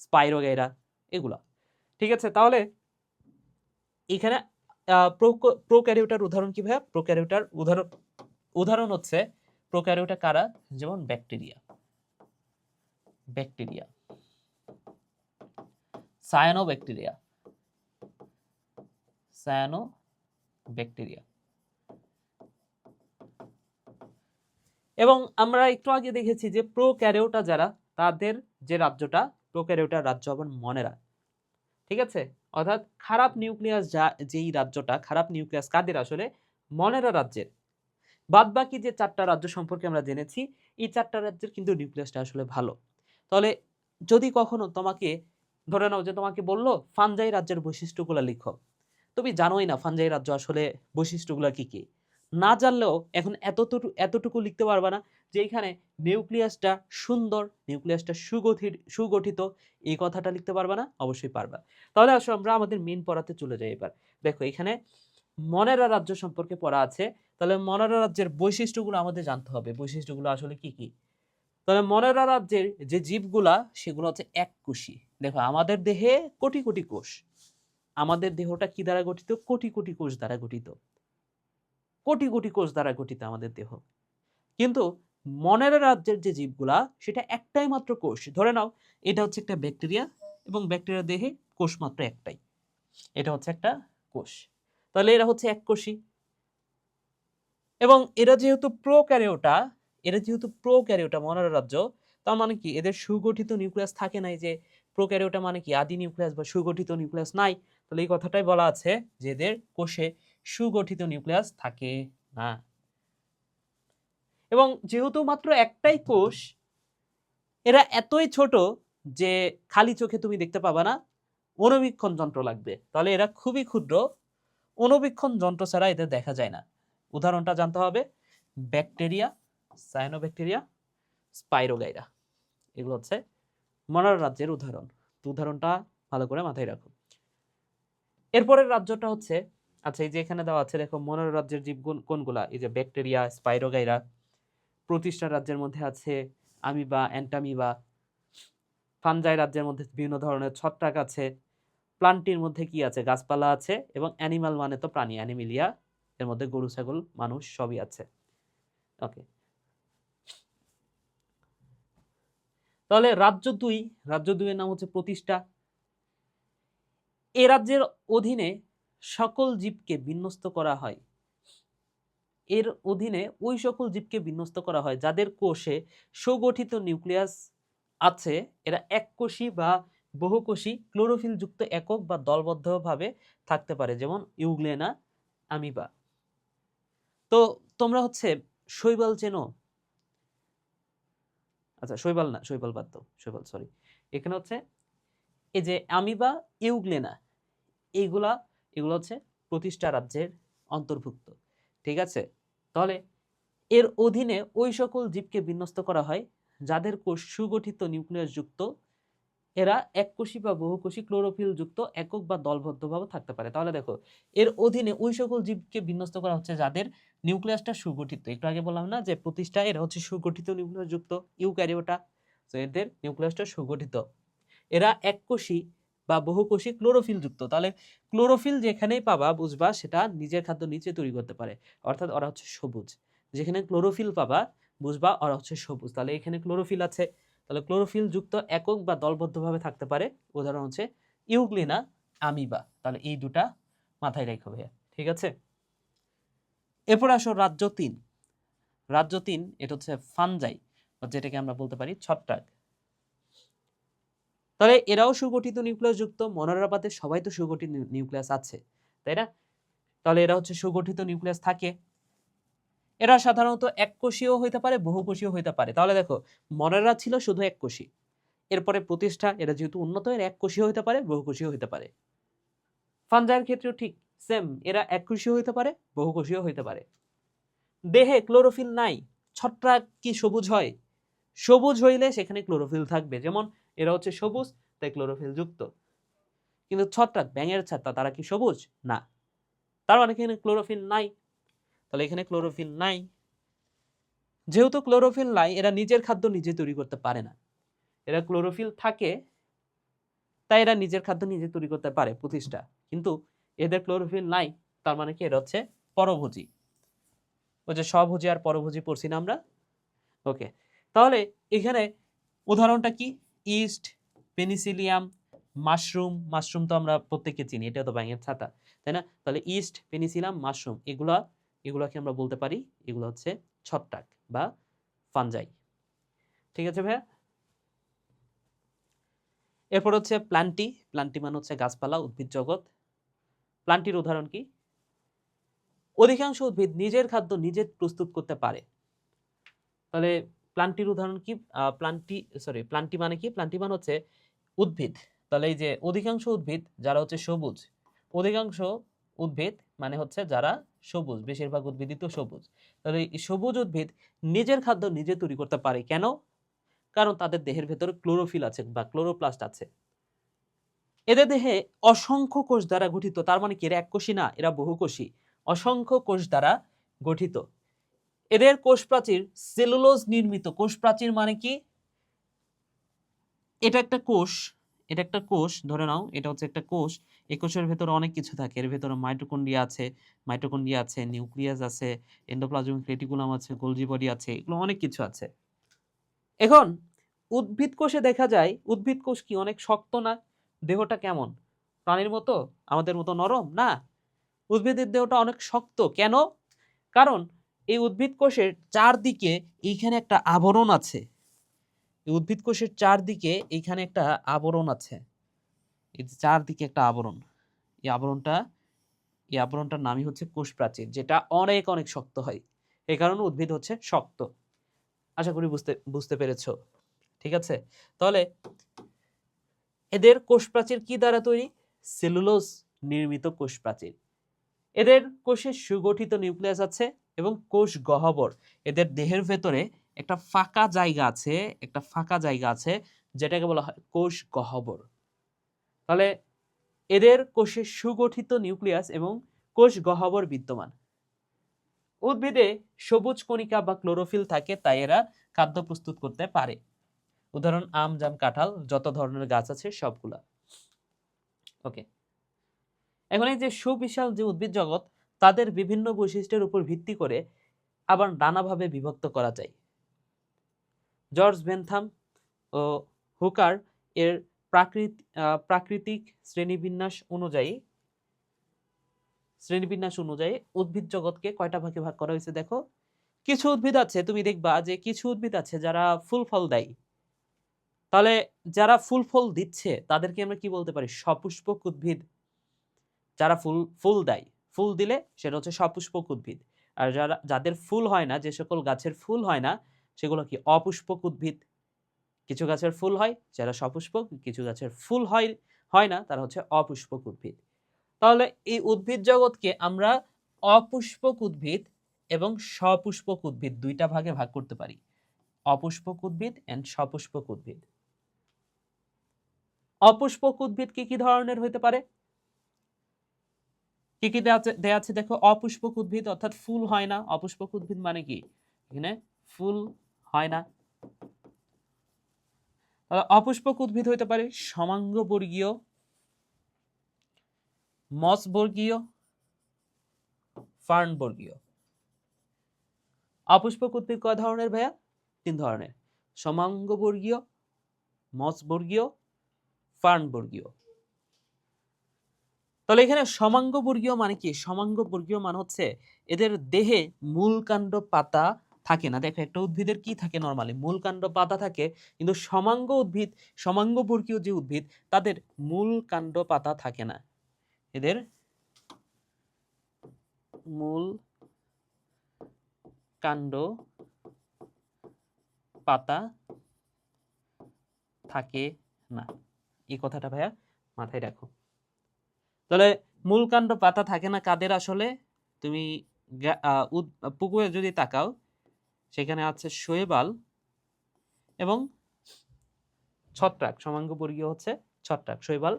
স্পাইরোগাইরা, এগুলা। ঠিক আছে? তাহলে এখানে প্রোক্যারিওটার উদাহরণ কি ভাইয়া? প্রোক্যারিওটার উদাহরণ হচ্ছে প্রোক্যারিওটা কারা? যেমন ব্যাকটেরিয়া, সায়ানোব্যাকটেরিয়া। এবং আমরা একটু আগে দেখেছি যে প্রোক্যারিওটা যারা, তাদের যে রাজ্যটা, প্রোক্যারিওটার রাজ্য আবার মনেরা। ঠিক আছে? অর্থাৎ খারাপ নিউক্লিয়াস যেই রাজ্যটা, খারাপ নিউক্লিয়াস কাদের আসলে? মনেরা রাজ্যের। বাদ বাকি যে 4টা রাজ্য সম্পর্কে আমরা জেনেছি, এই 4টা রাজ্যের কিন্তু নিউক্লিয়াসটা আসলে ভালো। তাহলে যদি কখনো তোমাকে ধরে নাও যে তোমাকে বললো ফানজাই রাজ্যের বৈশিষ্ট্যগুলো লিখো, তুমি জানোই না ফানজাই রাজ্য আসলে বৈশিষ্ট্যগুলো কি কি। না জানলেও এখন এতটুকু লিখতে পারবা না যে এখানে নিউক্লিয়াসটা সুন্দর, নিউক্লিয়াসটা সুগঠিত, এই কথাটা লিখতে পারবা না? অবশ্যই পারবা। তাহলে আসলে আমরা আমাদের মেন পড়াতে চলে যাই এবার। দেখো এখানে মনেরা রাজ্য সম্পর্কে পড়া আছে, তাহলে মনেরা রাজ্যের বৈশিষ্ট্যগুলো আমাদের জানতে হবে, বৈশিষ্ট্যগুলো আসলে কি কি। তাহলে মনেরা রাজ্যের যে জীবগুলা, সেগুলো হচ্ছে এককোষী। দেখো আমাদের দেহে কোটি কোটি কোষ, আমাদের দেহটা কি দ্বারা গঠিত? কোটি কোটি কোষ দ্বারা গঠিত, কোটি কোটি কোষ দ্বারা গঠিত আমাদের দেহ। কিন্তু মনেরা রাজ্যের যে জীবগুলা, সেটা একটাই মাত্র কোষ। ধরে নাও এটা হচ্ছে একটা ব্যাকটেরিয়া, এবং ব্যাকটেরিয়ার দেহে কোষ মাত্র একটাই, এটা হচ্ছে একটা কোষ। তাহলে এরা হচ্ছে এককোষী। এবং এরা যেহেতু প্রোক্যারিওটা মনেরা রাজ্য, তার মানে কি এদের সুগঠিত নিউক্লিয়াস থাকে নাই। যে প্রোক্যারিওটা মানে কি আদি নিউক্লিয়াস বা সুগঠিত নিউক্লিয়াস নাই। তাহলে এই কথাটাই বলা আছে যে এদের কোষে সুগঠিত নিউক্লিয়াস থাকে না। এবং যেহেতু মাত্র একটাই কোষ, এরা এতই ছোট যে খালি চোখে তুমি দেখতে পাবা না, অণুবীক্ষণ যন্ত্র লাগবে। তাহলে এরা খুবই ক্ষুদ্র, অণুবীক্ষণ যন্ত্র ছাড়া এদের দেখা যায় না। উদাহরণটা জানতে হবে, ব্যাকটেরিয়া, সায়ানোব্যাকটেরিয়া, স্পাইরোগাইরা, এগুলো হচ্ছে মনার রাজ্যের উদাহরণ। তো উদাহরণটা ভালো করে মাথায় রাখো। এরপরের রাজ্যটা হচ্ছে, আচ্ছা এই যে এখানে দেওয়া আছে দেখো মনার রাজ্যের জীব কোনগুলা? এই যে ব্যাকটেরিয়া, স্পাইরোগাইরা। প্রতিষ্ঠা রাজ্যের মধ্যে আছে আমিবা, অ্যান্টামিবা। ফানজাই রাজ্যের মধ্যে বিভিন্ন ধরনের ছত্রাক আছে। প্লান্টির মধ্যে কি আছে? গাছপালা আছে। এবং অ্যানিমাল মানে তো প্রাণী, অ্যানিমিলিয়া, এর মধ্যে গরু, ছাগল, মানুষ সবই আছে। ওকে, তাহলে রাজ্য 2 এর নাম হচ্ছে প্রতিষ্ঠা। এ রাজ্যের অধীনে সকল জীবকে বিন্যস্ত করা হয়। এর অধীনে ওই সকল জীবকে বিন্যস্ত করা হয় যাদের কোষে সুগঠিত নিউক্লিয়াস আছে। এরা এককোষী বা বহুকোষী ক্লোরোফিল যুক্ত একক বা দলবদ্ধভাবে থাকতে পারে, যেমন ইউগ্লেনা, আমিবা। তো তোমরা হচ্ছে শৈবাল চেনো? আচ্ছা, শৈবাল না, শৈবাল বাদ দাও, শৈবাল সরি। এখানে হচ্ছে এই যে আমিবা, ইউগ্লেনা, এইগুলা এগুলো হচ্ছে প্রতিষ্ঠা রাজ্যের অন্তর্ভুক্ত। ঠিক আছে, তাহলে এর অধীনে ওই সকল জীবকে বিন্যস্ত করা হয় যাদের কোষ সুগঠিত নিউক্লিয়াস যুক্ত। এরা এককোষী বা বহুকোষী ক্লোরোফিল যুক্ত একক বা দলবদ্ধভাবে থাকতে পারে। তাহলে দেখো, এর অধীনে ওই সকল জীবকে বিন্যস্ত করা হচ্ছে যাদের নিউক্লিয়াসটা সুগঠিত। একটু আগে বললাম না যে প্রতিষ্ঠা, এরা হচ্ছে সুগঠিত নিউক্লিয়াস যুক্ত ইউক্যারিওটা, তো এদের নিউক্লিয়াসটা সুগঠিত। এরা এককোষী বা বহুকোষী ক্লোরোফিল যুক্ত। তাহলে ক্লোরোফিল যেখানেই পাবা বুঝবা সেটা নিজের খাদ্য নিচে তৈরি করতে পারে, অর্থাৎ ওরা হচ্ছে সবুজ। যেখানে ক্লোরোফিল পাবা বুঝবা ওরা হচ্ছে সবুজ। তাহলে এখানে ক্লোরোফিল আছে, তাহলে ক্লোরোফিল যুক্ত একক বা দলবদ্ধভাবে থাকতে পারে। উদাহরণ হচ্ছে ইউগ্লিনা, আমিবা। তাহলে এই দুটা মাথায় রাখো ভাইয়া, ঠিক আছে। এরপর আসো রাজ্য 3। রাজ্য 3 এটা হচ্ছে ফানজাই, যেটাকে আমরা বলতে পারি ছত্রাক। তাহলে এরাও সুগঠিত নিউক্লিয়াস যুক্ত। মনোরাবাদের সবাই তো সুগঠিত নিউক্লিয়াস আছে, তাই না? তাহলে এরা হচ্ছে সুগঠিত নিউক্লিয়াস থাকে। এরা সাধারণত এককোষীয় হইতে পারে, বহুকোষীয় হইতে পারে। তাহলে দেখো, মনেরা ছিল শুধু এককোষী, এরপরে প্রতিষ্ঠা, এরা যেহেতু উন্নত, এরা এককোষীয় হইতে পারে, বহুকোষীয় হইতে পারে। ফানজাইয়ের ক্ষেত্রেও ঠিক সেম, এরা এককোষীয় হইতে পারে, বহুকোষীয় হইতে পারে। দেহে ক্লোরোফিল নাই, ছত্রাক কি সবুজ হয়? সবুজ হইলে সেখানে ক্লোরোফিল থাকবে, যেমন এরা হচ্ছে সবুজ, তাই ক্লোরোফিল যুক্ত। কিন্তু ছত্রাক, ব্যাঙের ছাতা, তারা কি সবুজ? না। তার মানে এখানে ক্লোরোফিল নাই। তাহলে এখানে ক্লোরোফিল নাই। যেহেতু ক্লোরোফিল নাই, এরা নিজের খাদ্য নিজে তৈরি করতে পারে না। এরা ক্লোরোফিল থাকে, তাই এরা নিজের খাদ্য নিজে তৈরি করতে পারে, প্রতিষ্ঠা। কিন্তু এদের ক্লোরোফিল নাই, তার মানে কি এরা হচ্ছে পরভোজী। ওই যে স্বভোজী আর পরভোজী পড়ছি না আমরা। ওকে, তাহলে এখানে উদাহরণটা কি? East, Penicillium, mushroom. মাশরুম তো আমরা প্রত্যেককে চিনি, এটা তো ব্যাঙের ছাতা, তাই না? তাহলে ইস্ট, পেনিসিলিয়াম, মাশরুম, এগুলাকে আমরা বলতে পারি এগুলো হচ্ছে ছত্রাক বা ফানজাই। ঠিক আছে ভাইয়া। এরপর হচ্ছে প্ল্যান্টি। প্ল্যান্টি মানে হচ্ছে গাছপালা, উদ্ভিদ জগৎ। প্ল্যান্টির উদাহরণ কি? অধিকাংশ উদ্ভিদ নিজের খাদ্য নিজে প্রস্তুত করতে পারে। তাহলে প্ল্যান্টির উদাহরণ কি? প্ল্যান্টি মানে কি? প্ল্যান্টি মানে হচ্ছে উদ্ভিদ। তাহলে এই যে অধিকাংশ উদ্ভিদ যারা হচ্ছে সবুজ, অধিকাংশ উদ্ভিদ মানে হচ্ছে যারা সবুজ, বেশিরভাগ উদ্ভিদই তো সবুজ। তাহলে এই সবুজ উদ্ভিদ নিজের খাদ্য নিজে তৈরি করতে পারে। কেন? কারণ তাদের দেহের ভেতরে ক্লোরোফিল আছে বা ক্লোরোপ্লাস্ট আছে। এদের দেহে অসংখ্য কোষ দ্বারা গঠিত। তার মানে কি এরা এককোষী না, এরা বহুকোষী। অসংখ্য কোষ দ্বারা গঠিত। এদের কোষ প্রাচীর সেলুলোজ নির্মিত। কোষ প্রাচীর মানে কি? এটা একটা কোষ, এটা একটা কোষ ধরে নাও, এটা হচ্ছে একটা কোষ। এই কোষের ভেতরে অনেক কিছু থাকে। এর ভেতরে মাইটোকন্ড্রিয়া আছে, নিউক্লিয়াস আছে, এন্ডোপ্লাজমিক রেটিকুলাম আছে, গোলজি বডি আছে, এগুলো অনেক কিছু আছে। এখন উদ্ভিদ কোষে দেখা যায়, উদ্ভিদ কোষ কি অনেক শক্ত না? দেহটা কেমন? প্রাণীর মতো, আমাদের মতো নরম না। উদ্ভিদের দেহটা অনেক শক্ত। কেন? কারণ এই উদ্ভিদ কোষের চারদিকে এইখানে একটা আবরণ আছে। এই উদ্ভিদ কোষের চারদিকে এইখানে একটা আবরণ আছে। এই যে চারদিকে একটা আবরণ, এই আবরণটার নামই হচ্ছে কোষ প্রাচীর, যেটা অনেক অনেক শক্ত হয়। এই কারণে উদ্ভিদ হচ্ছে শক্ত। আশা করি বুঝতে পেরেছো। ঠিক আছে, তাহলে এদের কোষ প্রাচীর কি দ্বারা তৈরি? সেলুলোজ নির্মিত কোষ প্রাচীর। এদের কোষে সুগঠিত নিউক্লিয়াস আছে এবং কোষ গহ্বর। এদের দেহের ভেতরে একটা ফাঁকা জায়গা আছে, যেটাকে বলা হয় কোষ গহ্বর। তাহলে এদের কোষে সুগঠিত নিউক্লিয়াস এবং কোষ গহ্বর বিদ্যমান। উদ্ভিদে সবুজ কণিকা বা ক্লোরোফিল থাকে, তাই এরা খাদ্য প্রস্তুত করতে পারে। উদাহরণ আম, জাম, কাঁঠাল, যত ধরনের গাছ আছে সবগুলা। ওকে, এখন এই যে সুবিশাল যে উদ্ভিদ জগৎ, তাদের বিভিন্ন বৈশিষ্ট্যের উপর ভিত্তি করে আবার নানাভাবে বিভক্ত করা যায়। জর্জ বেনথাম ও হুকার এর প্রাকৃতিক শ্রেণীবিন্যাস অনুযায়ী শ্রেণীবিন্যাস অনুযায়ী উদ্ভিদ জগৎকে কয়টা ভাগে ভাগ করা হয়েছে দেখো। কিছু উদ্ভিদ আছে, তুমি দেখবা যে কিছু উদ্ভিদ আছে যারা ফুল ফল দেয়। তাহলে যারা ফুল ফল দিচ্ছে তাদেরকে আমরা কি বলতে পারি? সপুষ্পক উদ্ভিদ। যারা ফুল ফুল দেয়, ফুল দিলে সেটা হচ্ছে সপুষ্পক উদ্ভিদ। আর যাদের ফুল হয় না, যে সকল গাছের ফুল হয় না, সেগুলো কি? অপুষ্পক উদ্ভিদ। কিছু গাছের ফুল হয় যারা সপুষ্পক, কিছু গাছের ফুল হয় না, তারা হচ্ছে অপুষ্পক উদ্ভিদ। তাহলে এই উদ্ভিদ জগৎকে আমরা অপুষ্পক উদ্ভিদ এবং সপুষ্পক উদ্ভিদ দুইটা ভাগে ভাগ করতে পারি। অপুষ্পক উদ্ভিদ এন্ড সপুষ্পক উদ্ভিদ। অপুষ্পক উদ্ভিদ কি কি ধরনের হতে পারে? কি কি দেয়া আছে দেখো। অপুষ্পক উদ্ভিদ অর্থাৎ ফুল হয় না। অপুষ্পক উদ্ভিদ মানে কি? এখানে ফুল হয় না। তাহলে অপুষ্পক উদ্ভিদ হইতে পারে সমাঙ্গবর্গীয়, মসবর্গীয়, ফার্নবর্গীয়। অপুষ্পক উদ্ভিদ কয় ধরনের ভাইয়া? 3 ধরনের। সমাঙ্গবর্গীয়, মসবর্গীয়, ফার্নবর্গীয়। তাহলে এখানে সমাঙ্গবর্গীয় মানে কি? সমাঙ্গবর্গীয় মানে হচ্ছে এদের দেহে মূল কাণ্ড পাতা থাকে না। দেখো একটা উদ্ভিদের কি থাকে? নরমালি মূল কাণ্ড পাতা থাকে, কিন্তু সমাঙ্গবর্গীয় যে উদ্ভিদ তাদের মূল কাণ্ড পাতা থাকে না। এদের মূল কাণ্ড পাতা থাকে না। এই কথাটা ভাইয়া মাথায় রাখো। তাহলে মূল কাণ্ড পাতা থাকে না কাদের? আসলে তুমি পুকুরে যদি তাকাও, সেখানে আছে শৈবাল এবং ছত্রাক। সমাঙ্গবর্গীয় হচ্ছে ছত্রাক, শৈবাল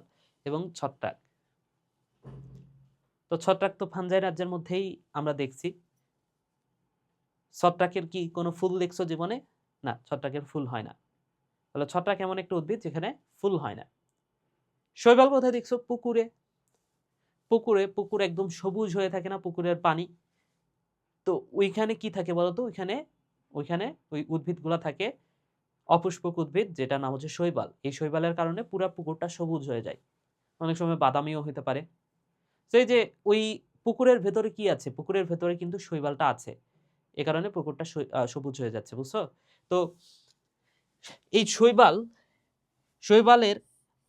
এবং ছত্রাক। তো ছত্রাক তো ফাঞ্জাই রাজ্যের মধ্যেই আমরা দেখছি। ছত্রাকের কি কোনো ফুল দেখছো জীবনে? না, ছত্রাকের ফুল হয় না। তাহলে ছত্রাক এমন একটা উদ্ভিদ যেখানে ফুল হয় না। শৈবাল কোথায় দেখছো? পুকুরে। পুকুর একদম সবুজ হয়ে থাকে না পুকুরের পানি? তো ওইখানে কি থাকে বলতো? ওইখানে ওই উদ্ভিদগুলো থাকে, অপুষ্পক উদ্ভিদ, যেটা নাম হচ্ছে শৈবাল। এই শৈবালের কারণে পুরো পুকুরটা সবুজ হয়ে যায়, অনেক সময় বাদামিও হতে পারে। সেই যে ওই পুকুরের ভেতরে কি আছে? পুকুরের ভেতরে কিন্তু শৈবালটা আছে, এ কারণে পুকুরটা সবুজ হয়ে যাচ্ছে, বুঝছো? তো এই শৈবালের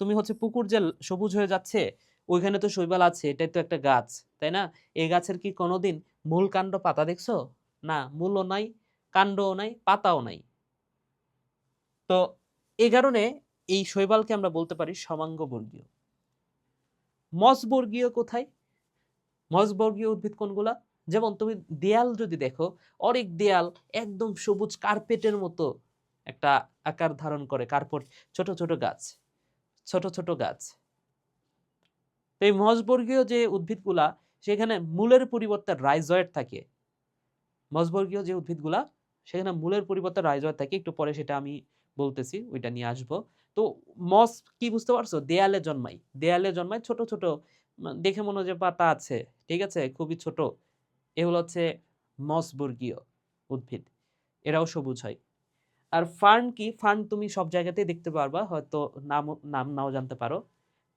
তুমি হচ্ছে পুকুর যে সবুজ হয়ে যাচ্ছে, ওইখানে তো শৈবাল আছে, এটাই তো একটা গাছ, তাই না? এই গাছের কি কোনোদিন মূল কাণ্ড পাতা দেখছো? না, মূলও নাই, কাণ্ডও নাই, পাতাও নাই। তো এই কারণে এই শৈবালকে আমরা বলতে পারি সমাঙ্গবর্গীয়। মসবর্গীয় কোথায়? মসবর্গীয় উদ্ভিদ কোনগুলা? যেমন তুমি দেয়াল যদি দেখো, অনেক দেয়াল একদম সবুজ কার্পেটের মতো একটা আকার ধারণ করে। কার্পেট, ছোট ছোট গাছ, ছোট ছোট গাছ। তো এই মসবর্গীয় যে উদ্ভিদগুলা, সেখানে মূলের পরিবর্তে রাইজয়েড থাকে। মসবর্গীয় যে উদ্ভিদগুলা, সেখানে মূলের পরিবর্তে রাইজয়েড থাকে। একটু পরে সেটা আমি বলতেছি, ওইটা নিয়ে আসবো। তো মস কি বুঝতে পারছো? দেয়ালে জন্মায় ছোট ছোট, দেখে মনে হয় যে পাতা আছে, ঠিক আছে, খুবই ছোট। এগুলো হচ্ছে মসবর্গীয় উদ্ভিদ, এরাও সবুজ হয়। আর ফার্ন কি? ফার্ন তুমি সব জায়গাতেই দেখতে পারবা, হয়তো নাম নাও জানতে পারো।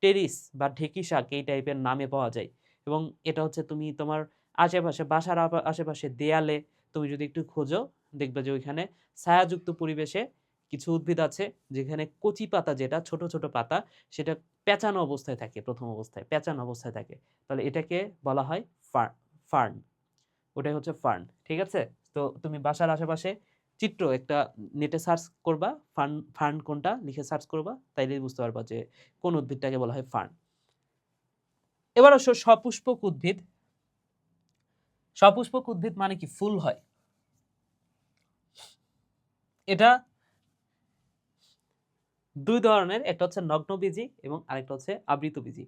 টেরিস বা ঢেকি শাক এই টাইপের নামে পাওয়া যায়। এবং এটা হচ্ছে তুমি তোমার আশেপাশে, বাসার আশেপাশে দেয়ালে তুমি যদি একটু খোঁজো, দেখবে যে ওইখানে ছায়াযুক্ত পরিবেশে কিছু উদ্ভিদ আছে যেখানে কচি পাতা, যেটা ছোট ছোট পাতা, সেটা পেঁচানো অবস্থায় থাকে, প্রথম অবস্থায় পেঁচানো অবস্থায় থাকে। তাহলে এটাকে বলা হয় ফার্ন। ওটাই হচ্ছে ফার্ন, ঠিক আছে? তো তুমি বাসার আশেপাশে চিত্র একটা নেটে সার্চ করবা, ফার্ন কোনটা লিখে সার্চ করবা, তাইলেই বুঝতে পারবা যে কোন উদ্ভিদটাকে বলা হয় ফার্ন। এবার আসো সপুষ্পক উদ্ভিদ। সপুষ্পক উদ্ভিদ মানে কি? ফুল হয়। এটা দুই ধরনের, একটা হচ্ছে নগ্নবীজি এবং আরেকটা হচ্ছে আবৃতবীজি।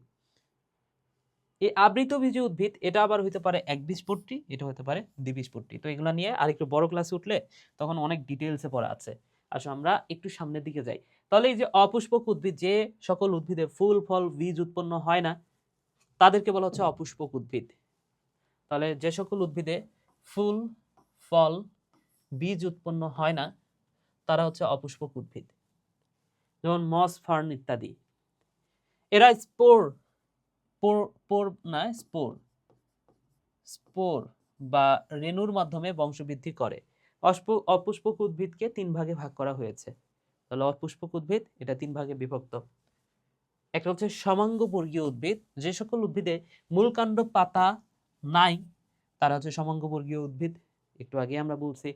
এই আবৃতবীজি উদ্ভিদ, এটা আবার হইতে পারে একবীজপত্রী, এটা হতে পারে দ্বিবীজপত্রী। তো এগুলো নিয়ে আরেকটু বড় ক্লাসে উঠলে তখন অনেক ডিটেইলসে পড়া আছে। আসলে আমরা একটু সামনের দিকে যাই। তাহলে এই যে অপুষ্পক উদ্ভিদ, যে সকল উদ্ভিদে ফুল ফল বীজ উৎপন্ন হয় না, তাদেরকে বলা হচ্ছে অপুষ্পক উদ্ভিদ। তাহলে যে সকল উদ্ভিদে ফুল ফল বীজ উৎপন্ন হয় না, তারা হচ্ছে অপুষ্পক উদ্ভিদ। যেমন মস, ফার্ন ইত্যাদি। এরা স্পোর স্পোর বা রেণুর মাধ্যমে বংশবৃদ্ধি করে। অপুষ্পক উদ্ভিদকে 3 ভাগে ভাগ করা হয়েছে। তাহলে অপুষ্পক উদ্ভিদ এটা 3 ভাগে বিভক্ত। একটা হচ্ছে সমাঙ্গবর্গীয় উদ্ভিদ, যে সকল উদ্ভিদে মূল কাণ্ড পাতা নাই তারা হচ্ছে সমাঙ্গবর্গীয় উদ্ভিদ, একটু আগে আমরা বলছি।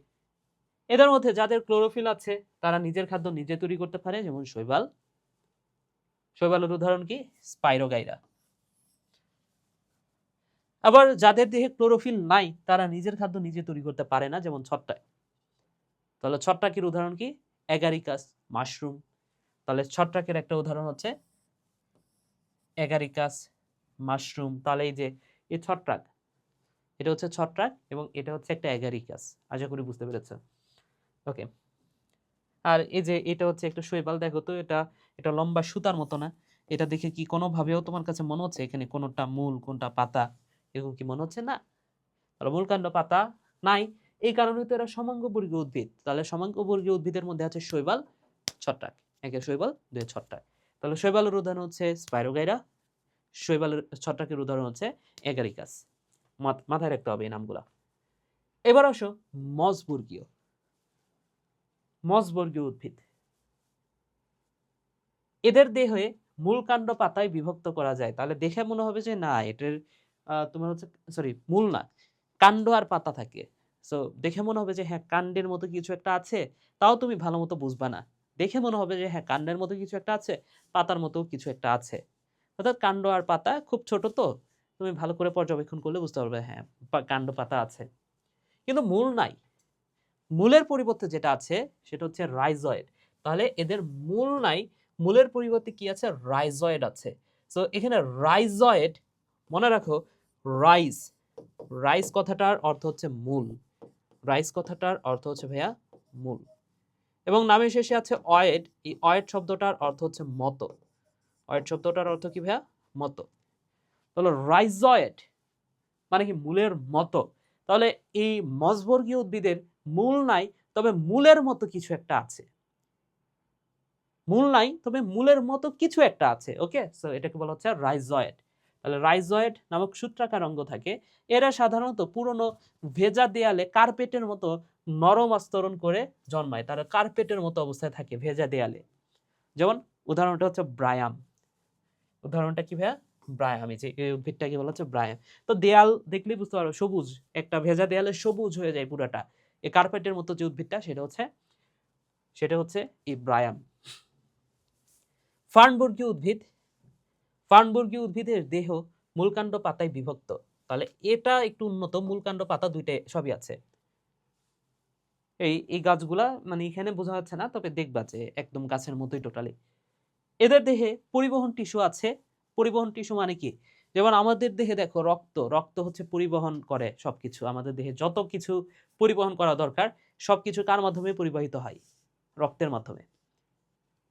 এদের মধ্যে যাদের ক্লোরোফিল আছে তারা নিজের খাদ্য নিজে তৈরি করতে পারে, যেমন শৈবাল। শৈবালের উদাহরণ কি? স্পাইরোগাইরা। আবার যাদের দেহে ক্লোরোফিল নাই তারা নিজের খাদ্য নিজে তৈরি করতে পারে না, যেমন ছত্রাক। তাহলে ছত্রাকের উদাহরণ কি? Agaricus, mushroom. তাহলে ছত্রাকের একটা উদাহরণ হচ্ছে এগারিকাস, মাশরুম। তাহলে এই যে এই ছত্রাক, এটা হচ্ছে ছত্রাক এবং এটা হচ্ছে একটা এগারিকাস। আশা করি বুঝতে পেরেছো। ওকে। আর এই যে এটা হচ্ছে একটা শৈবাল, দেখো তো এটা এটা লম্বা সুতার মতো না? এটা দেখে কি কোনোভাবেও তোমার কাছে মনে হচ্ছে এখানে কোনটা মূল কোনটা পাতা, এরকম কি মনে হচ্ছে? না। তাহলে মূল কাণ্ড পাতা নাই, এই কারণে তো এরা সমাঙ্গবর্গীয় উদ্ভিদ। তাহলে সমাঙ্গবর্গীয় উদ্ভিদের মধ্যে আছে শৈবাল, ছত্রাক। একে শৈবাল, দুই ছত্রাক। তাহলে শৈবালের উদাহরণ হচ্ছে স্পাইরোগাইরা, শৈবালের ছত্রাকের উদাহরণ হচ্ছে এগারিকাস। মাথায় রাখতে হবে এই নামগুলা। এবার আসো মসবর্গীয়। মসবর্গীয় উদ্ভিদ, এদের দেহে মূল কাণ্ড পাতায় বিভক্ত করা যায়। তাহলে দেখে মনে হবে যে না এটার তোমার হচ্ছে সরি মূল না, কাণ্ড আর পাতা থাকে। সো দেখে মনে হবে যে হ্যাঁ কাণ্ডের মতো কিছু একটা আছে, তাও তুমি ভালো মতো বুঝবা না। দেখে মনে হবে যে হ্যাঁ কাণ্ডের মতো কিছু একটা আছে, পাতার মতো কিছু একটা আছে। অর্থাৎ কাণ্ড আর পাতা খুব ছোট, তো তুমি ভালো করে পর্যবেক্ষণ করলে বুঝতে পারবে হ্যাঁ কাণ্ড পাতা আছে, কিন্তু মূল নাই। মূলের পরিবর্তে যেটা আছে সেটা হচ্ছে রাইজয়েড। তাহলে এদের মূল নাই, মূলের পরিবর্তে কি আছে? রাইজয়েড আছে। সো এখানে রাইজয়েড, মনে রাখো রাইজ, রাইজ কথাটার অর্থ হচ্ছে মূল। রাইজ কথাটার অর্থ হচ্ছে ভাইয়া মূল, এবং নামের শেষে আছে অয়েড। এই অয়েড শব্দটার অর্থ হচ্ছে মতো। অয়েড শব্দটার অর্থ কি ভাইয়া? মতো। তাহলে রাইজয়েড মানে কি? মূলের মতো। তাহলে এই মসবর্গীয় উদ্ভিদের মূল নাই, তবে মূলের মতো কিছু একটা আছে। মূল নাই তবে মূলের মতো কিছু একটা আছে। ওকে, সো এটাকে বলা হচ্ছে রাইজয়েড। তাহলে রাইজয়েড নামক সূত্রাকার অঙ্গ থাকে। এরা সাধারণত পুরনো ভেজা দেয়ালে কার্পেটের মতো নরম আস্তরণ করে জন্মায়। তারা কার্পেটের মতো অবস্থায় থাকে ভেজা দেয়ালে। যেমন উদাহরণটা হচ্ছে ব্রায়াম। উদাহরণটা কি ভাইয়া? ব্রায়াম। এই যে এই উদ্ভিদটাকে বলা হচ্ছে ব্রায়াম। তো দেয়াল দেখলেই বুঝতে পারো সবুজ, একটা ভেজা দেয়ালে সবুজ হয়ে যায় পুরাটা। এই কার্পেটের মতো যে উদ্ভিদটা সেটা হচ্ছে এই ব্রায়াম। ফার্নবর্গীয় উদ্ভিদ। ফার্নবর্গীয় উদ্ভিদের দেহ মূলকাণ্ড পাতায় বিভক্ত। তাহলে এটা একটু উন্নত, মূলকাণ্ড পাতা দুইটাই সবই আছে। এই গাছগুলা মানে এখানে বোঝা যাচ্ছে না, তবে দেখবা যে একদম গাছের মতোই টোটালি। এদের দেহে পরিবহন টিস্যু আছে। পরিবহন টিস্যু মানে কি? যেমন আমাদের দেহে দেখো রক্ত, রক্ত হচ্ছে পরিবহন করে সবকিছু। আমাদের দেহে যত কিছু পরিবহন করা দরকার সবকিছু কার মাধ্যমে পরিবাহিত হয়? রক্তের মাধ্যমে।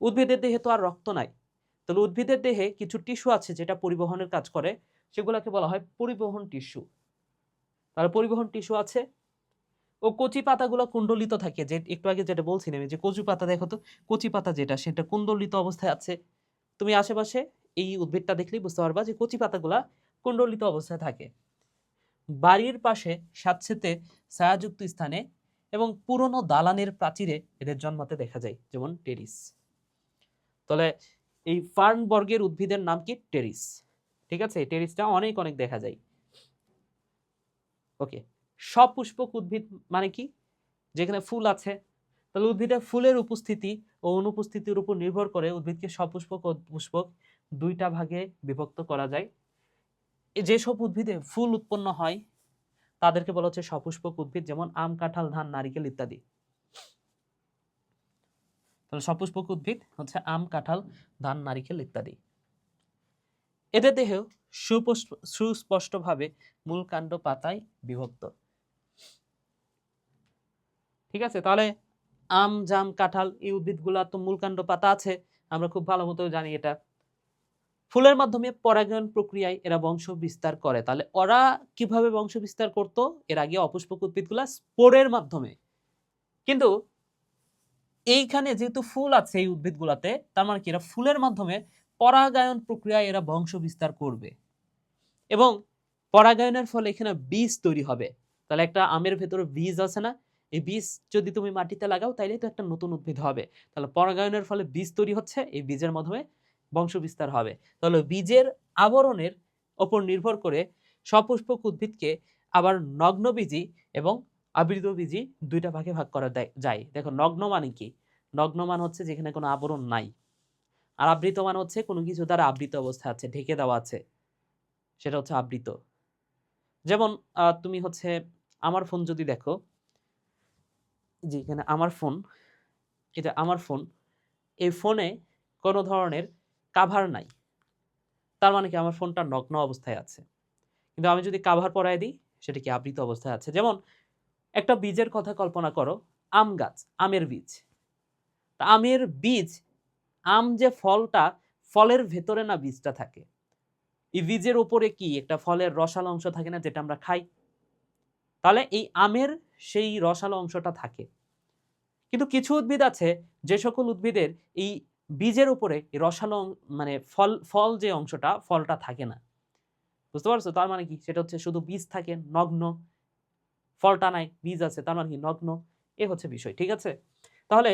উদ্ভিদের দেহে তো আর রক্ত নাই, তাহলে উদ্ভিদের দেহে কিছু টিস্যু আছে যেটা পরিবহনের কাজ করে, সেগুলোকে বলা হয় পরিবহন টিস্যু। তাহলে পরিবহন টিস্যু আছে। ও কচি পাতাগুলো কুণ্ডলিত থাকে, যে একটু আগে যেটা বলছিলাম যে কচি পাতা, দেখো তো কচি পাতা যেটা সেটা কুণ্ডলিত অবস্থায় আছে। তুমি আশেপাশে এই উদ্ভিদটা দেখলেই বুঝতে পারবা যে কচি পাতাগুলা কুণ্ডলিত অবস্থায় থাকে। বাড়ির পাশে স্যাঁতসেঁতে ছায়াযুক্ত স্থানে এবং পুরনো দালানের প্রাচীরে এদের জন্মাতে দেখা যায়, যেমন টেরিস। তাহলে এই ফার্ন বর্গের উদ্ভিদের নাম কি? টেরিস। ঠিক আছে, টেরিসটা অনেক অনেক দেখা যায়। ওকে, সপুষ্পক উদ্ভিদ মানে কি? যেখানে ফুল আছে। তাহলে উদ্ভিদের ফুলের উপস্থিতি ও অনুপস্থিতির উপর নির্ভর করে উদ্ভিদকে সপুষ্পক ও পুষ্পক দুইটা ভাগে বিভক্ত করা যায়। যেসব উদ্ভিদে ফুল উৎপন্ন হয় তাদেরকে বলা হচ্ছে সপুষ্পক উদ্ভিদ, যেমন আম, কাঁঠাল, ধান, নারিকেল ইত্যাদি। তাহলে সপুষ্পক উদ্ভিদ হচ্ছে আম, কাঁঠাল, ধান, নারিকেল ইত্যাদি। এদের দেহ সুস্পষ্টভাবে মূল কাণ্ড পাতায় বিভক্ত। ঠিক আছে, তাহলে আম, জাম, কাঁঠাল এই উদ্ভিদগুলা তো মূল কাণ্ড পাতা আছে, আমরা খুব ভালো মতো জানি এটা। ফুলের মাধ্যমে পরাগায়ন প্রক্রিয়ায় এরা বংশ বিস্তার করে। তাহলে ওরা কিভাবে বংশ বিস্তার করত? এর আগে অপুষ্পক উদ্ভিদগুলা স্পোরের মাধ্যমে। কিন্তু এইখানে যেহেতু ফুল আছে এই উদ্ভিদগুলাতে, তার মানে কি এরা ফুলের মাধ্যমে পরাগায়ন প্রক্রিয়ায় এরা বংশ বিস্তার করবে। এবং পরাগায়নের ফলে এখানে বীজ তৈরি হবে। তাহলে একটা আমের ভেতরে বীজ আছে না, এই বীজ যদি তুমি মাটিতে লাগাও তাইলে তো একটা নতুন উদ্ভিদ হবে। তাহলে পরাগায়নের ফলে বীজ তৈরি হচ্ছে, এই বীজের মাধ্যমে বংশ বিস্তার হবে। তাহলে বীজের আবরণের ওপর নির্ভর করে সপুষ্পক উদ্ভিদকে আবার নগ্নবীজি এবং আবৃতবীজি দুইটা ভাগে ভাগ করা যায়। দেখো নগ্ন মানে কি? নগ্ন মানে হচ্ছে যেখানে কোনো আবরণ নাই, আর আবৃত মানে হচ্ছে কোনো কিছু দ্বারা আবৃত অবস্থা আছে, ঢেকে দেওয়া আছে, সেটা হচ্ছে আবৃত। যেমন তুমি হচ্ছে আমার ফোন যদি দেখো, যে এখানে আমার ফোন, এটা আমার ফোন, এই ফোনে কোনো ধরনের কাভার নাই, তার মানে কি আমার ফোনটা নগ্ন অবস্থায় আছে। কিন্তু আমি যদি কাভার পরায় দিই, সেটা কি আবৃত অবস্থায় আছে। যেমন একটা বীজের কথা কল্পনা করো, আম গাছ, আমের বীজ। তা আমের বীজ, আম যে ফলটা, ফলের ভেতরে না বীজটা থাকে, এই বীজের উপরে কি একটা ফলের রসালো অংশ থাকে না, যেটা আমরা খাই। তাহলে এই আমের সেই রসালো অংশটা থাকে। কিন্তু কিছু উদ্ভিদ আছে, যে সকল উদ্ভিদের এই বীজের উপরে এই রসালো মানে ফল যে অংশটা, ফলটা থাকে না। বুঝতে পারছো? তার মানে কি? সেটা হচ্ছে শুধু বীজ থাকে, নগ্ন, ফলটা নাই, বীজ আছে, তার মানে কি? নগ্ন। এ হচ্ছে বিষয়, ঠিক আছে? তাহলে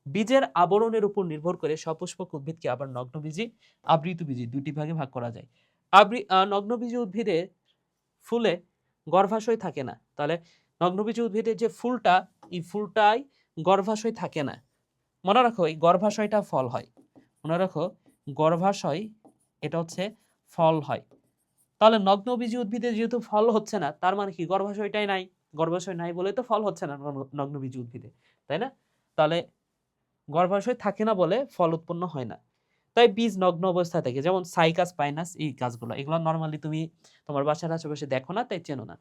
বীজের আবরণের উপর নির্ভর করে সপুষ্পক উদ্ভিদকে আবার নগ্নবীজি, আবৃতবীজি দুটি ভাগে ভাগ করা যায়। নগ্নবীজি উদ্ভিদের ফুলে গর্ভাশয় থাকে না। তাহলে নগ্নবীজি উদ্ভিদের যে ফুলটা, এই ফুলটাই গর্ভাশয় থাকে না। মনে রাখো এই গর্ভাশয়টা ফল হয়। মনে রাখো গর্ভাশয় এটা হচ্ছে ফল হয়। তাহলে নগ্নবীজি উদ্ভিদে যেহেতু ফল হচ্ছে না, তার মানে কি? গর্ভাশয়টাই নাই। গর্ভাশয় নাই বলে তো ফল হচ্ছে না নগ্নবীজি উদ্ভিদে, তাই না? তাহলে গর্ভাশয় থাকে না বলে ফল উৎপন্ন হয় না। তাই বীজ নগ্ন অবস্থায় থাকে। যেমন সাইকাস পাইনাস, এই গাছগুলো, এগুলো নর্মালি তুমি তোমার বাসার আশেপাশে দেখো না, তাই চেনো না,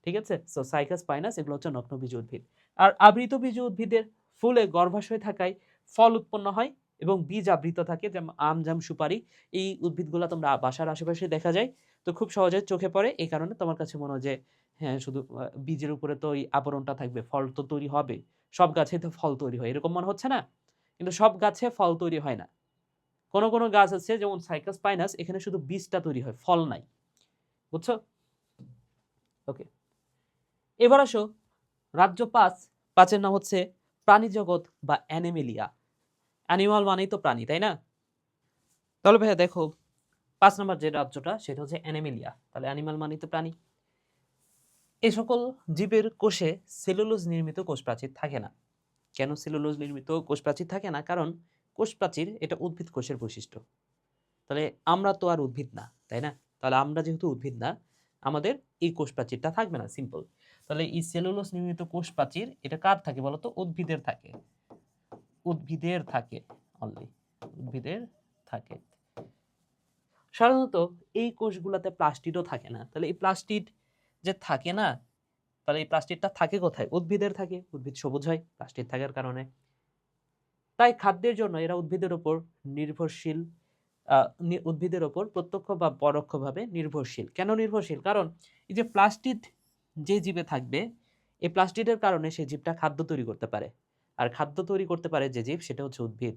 ঠিক আছে? সো সাইকাস পাইনাস এগুলো হচ্ছে নগ্নবীজি উদ্ভিদ। আর আবৃতবীজি উদ্ভিদের ফুলে গর্ভাশয় থাকায় ফল উৎপন্ন হয় এবং বীজ আবৃত থাকে, যেমন আম, জাম, সুপারি। এই উদ্ভিদগুলো তোমরা বাসার আশেপাশে দেখা যায়, তো খুব সহজে চোখে পড়ে। এই কারণে তোমার কাছে মনে হয় যে হ্যাঁ, শুধু বীজের উপরে তো এই আবরণটা থাকবে, ফল তো তৈরি হবে, সব গাছে তো ফল তৈরি হয়, এরকম মনে হচ্ছে না? কিন্তু সব গাছে ফল তৈরি হয় না। কোন কোন গাছ আছে যেমন সাইকাস পাইনাস, এখানে শুধু বীজটা তৈরি হয়, ফল নাই। বুঝছো? ওকে, এবার আসো রাজ্য 5। 5-এর নাম হচ্ছে প্রাণী জগৎ বা অ্যানিমেলিয়া। অ্যানিমাল মানেই তো প্রাণী, তাই না? তাহলে ভাইয়া দেখো 5 নম্বর যে রাজ্যটা, সেটা হচ্ছে অ্যানিমেলিয়া। তাহলে অ্যানিমাল মানেই তো প্রাণী। এই সকল জীবের কোষে সেলুলোজ নির্মিত কোষ প্রাচীর থাকে না। কেন সেলুলোজ নির্মিত কোষ প্রাচীর থাকে না? কারণ কোষ প্রাচীর এটা উদ্ভিদ কোষের বৈশিষ্ট্য। তাহলে আমরা তো আর উদ্ভিদ না, তাই না? তাহলে আমরা যেহেতু উদ্ভিদ না, আমাদের এই কোষ প্রাচীরটা থাকবে না, সিম্পল। তাহলে এই সেলুলোজ নির্মিত কোষ প্রাচীর এটা কার থাকে বলতো? উদ্ভিদের থাকে। উদ্ভিদের থাকে, অনলি উদ্ভিদের থাকে। সাধারণত এই কোষগুলোতে প্লাস্টিডও থাকে না। তাহলে এই প্লাস্টিড যে থাকে না, তাহলে এই প্লাস্টিডটা থাকে কোথায়? উদ্ভিদের থাকে। উদ্ভিদ সবুজ হয় প্লাস্টিড থাকার কারণে। তাই খাদ্যের জন্য এরা উদ্ভিদের উপর নির্ভরশীল। উদ্ভিদের ওপর প্রত্যক্ষ বা পরোক্ষভাবে নির্ভরশীল। কেন নির্ভরশীল? কারণ এই যে প্লাস্টিড যে জীবে থাকবে, এই প্লাস্টিডের কারণে সেই জীবটা খাদ্য তৈরি করতে পারে। আর খাদ্য তৈরি করতে পারে যে জীব, সেটা হচ্ছে উদ্ভিদ।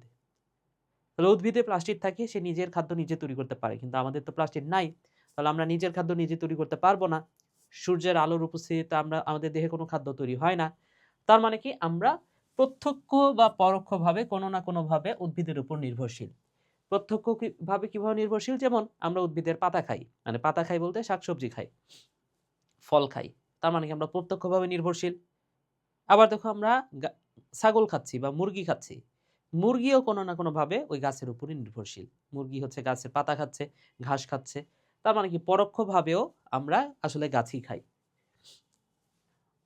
তাহলে উদ্ভিদে প্লাস্টিড থাকে, সে নিজের খাদ্য নিজে তৈরি করতে পারে, কিন্তু আমাদের তো প্লাস্টিড নাই। তাহলে আমরা নিজের খাদ্য নিজে তৈরি করতে পারবো না। সূর্যের আলোর উপস্থিতিতে আমাদের দেহে কোনো খাদ্য তৈরি হয় না। তার মানে কি? আমরা প্রত্যক্ষ বা পরোক্ষভাবে কোনো না কোনোভাবে উদ্ভিদের উপর নির্ভরশীল। প্রত্যক্ষ ভাবে কিভাবে নির্ভরশীল? যেমন আমরা উদ্ভিদের পাতা খাই, মানে পাতা খাই বলতে শাকসবজি খাই, ফল খাই, তার মানে কি আমরা প্রত্যক্ষভাবে নির্ভরশীল। আবার দেখো আমরা ছাগল খাচ্ছি বা মুরগি খাচ্ছি, মুরগিও কোনো না কোনো ভাবে ওই গাছের উপরে নির্ভরশীল। মুরগি হচ্ছে গাছের পাতা খাচ্ছে, ঘাস খাচ্ছে, তার মানে কি পরোক্ষভাবেও আমরা আসলে গাছই খাই।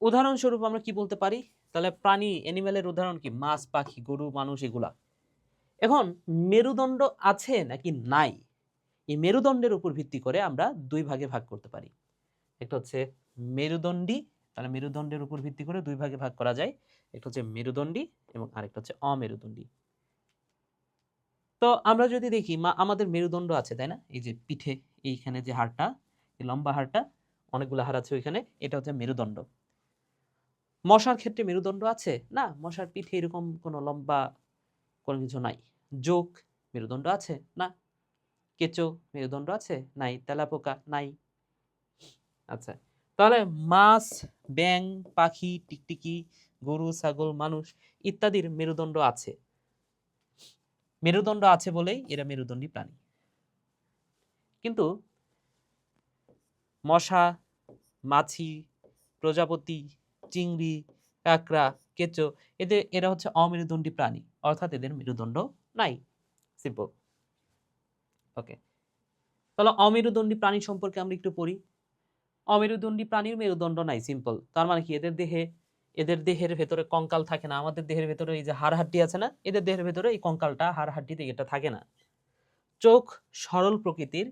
উদাহরণস্বরূপ আমরা কি বলতে পারি? তাহলে প্রাণী, অ্যানিমেলের উদাহরণ কি? মাছ, পাখি, গরু, মানুষ, এগুলা। এখন মেরুদণ্ড আছে নাকি নাই, এই মেরুদণ্ডের উপর ভিত্তি করে আমরা দুই ভাগে ভাগ করতে পারি। একটা হচ্ছে মেরুদণ্ডী, তাহলে মেরুদণ্ডের উপর ভিত্তি করে দুই ভাগে ভাগ করা যায়। একটা হচ্ছে মেরুদণ্ডী এবং আরেকটা হচ্ছে অমেরুদণ্ডী। তো আমরা যদি দেখি আমাদের মেরুদণ্ড আছে, তাই না? এই যে পিঠে, এইখানে যে হাড়টা, এই লম্বা হাড়টা, অনেকগুলো হাড় আছে ওইখানে, এটা হচ্ছে মেরুদণ্ড। মশার ক্ষেত্রে মেরুদণ্ড আছে না? মশার পিঠে এরকম কোনো লম্বা কোনো কিছু নাই। জোক মেরুদণ্ড আছে না? কেঁচো মেরুদণ্ড আছে? নাই। তেলাপোকা নাই। আচ্ছা, তাহলে মাছ, ব্যাঙ, পাখি, টিকটিকি, গরু, ছাগল, মানুষ ইত্যাদির মেরুদণ্ড আছে। মেরুদণ্ড আছে বলেই এরা মেরুদণ্ডী প্রাণী। কিন্তু মশা, মাছি, প্রজাপতি, চিংড়ি, কাঁকড়া, কেঁচো এরা হচ্ছে অমেরুদণ্ডী প্রাণী, অর্থাৎ এদের মেরুদণ্ড নাই। সিম্পল। ওকে, তাহলে অমেরুদণ্ডী প্রাণী সম্পর্কে আমরা একটু পড়ি। অমেরুদণ্ডী প্রাণীর মেরুদণ্ড নাই, সিম্পল। তার মানে কি, এদের দেহের ভেতরে কঙ্কাল থাকে না। আমাদের দেহের ভেতরে এই যে হাড় হাড্ডি আছে না, এদের দেহের ভেতরে এই কঙ্কালটা, হাড় হাড্ডিতে এটা থাকে না। চোখ সরল প্রকৃতির,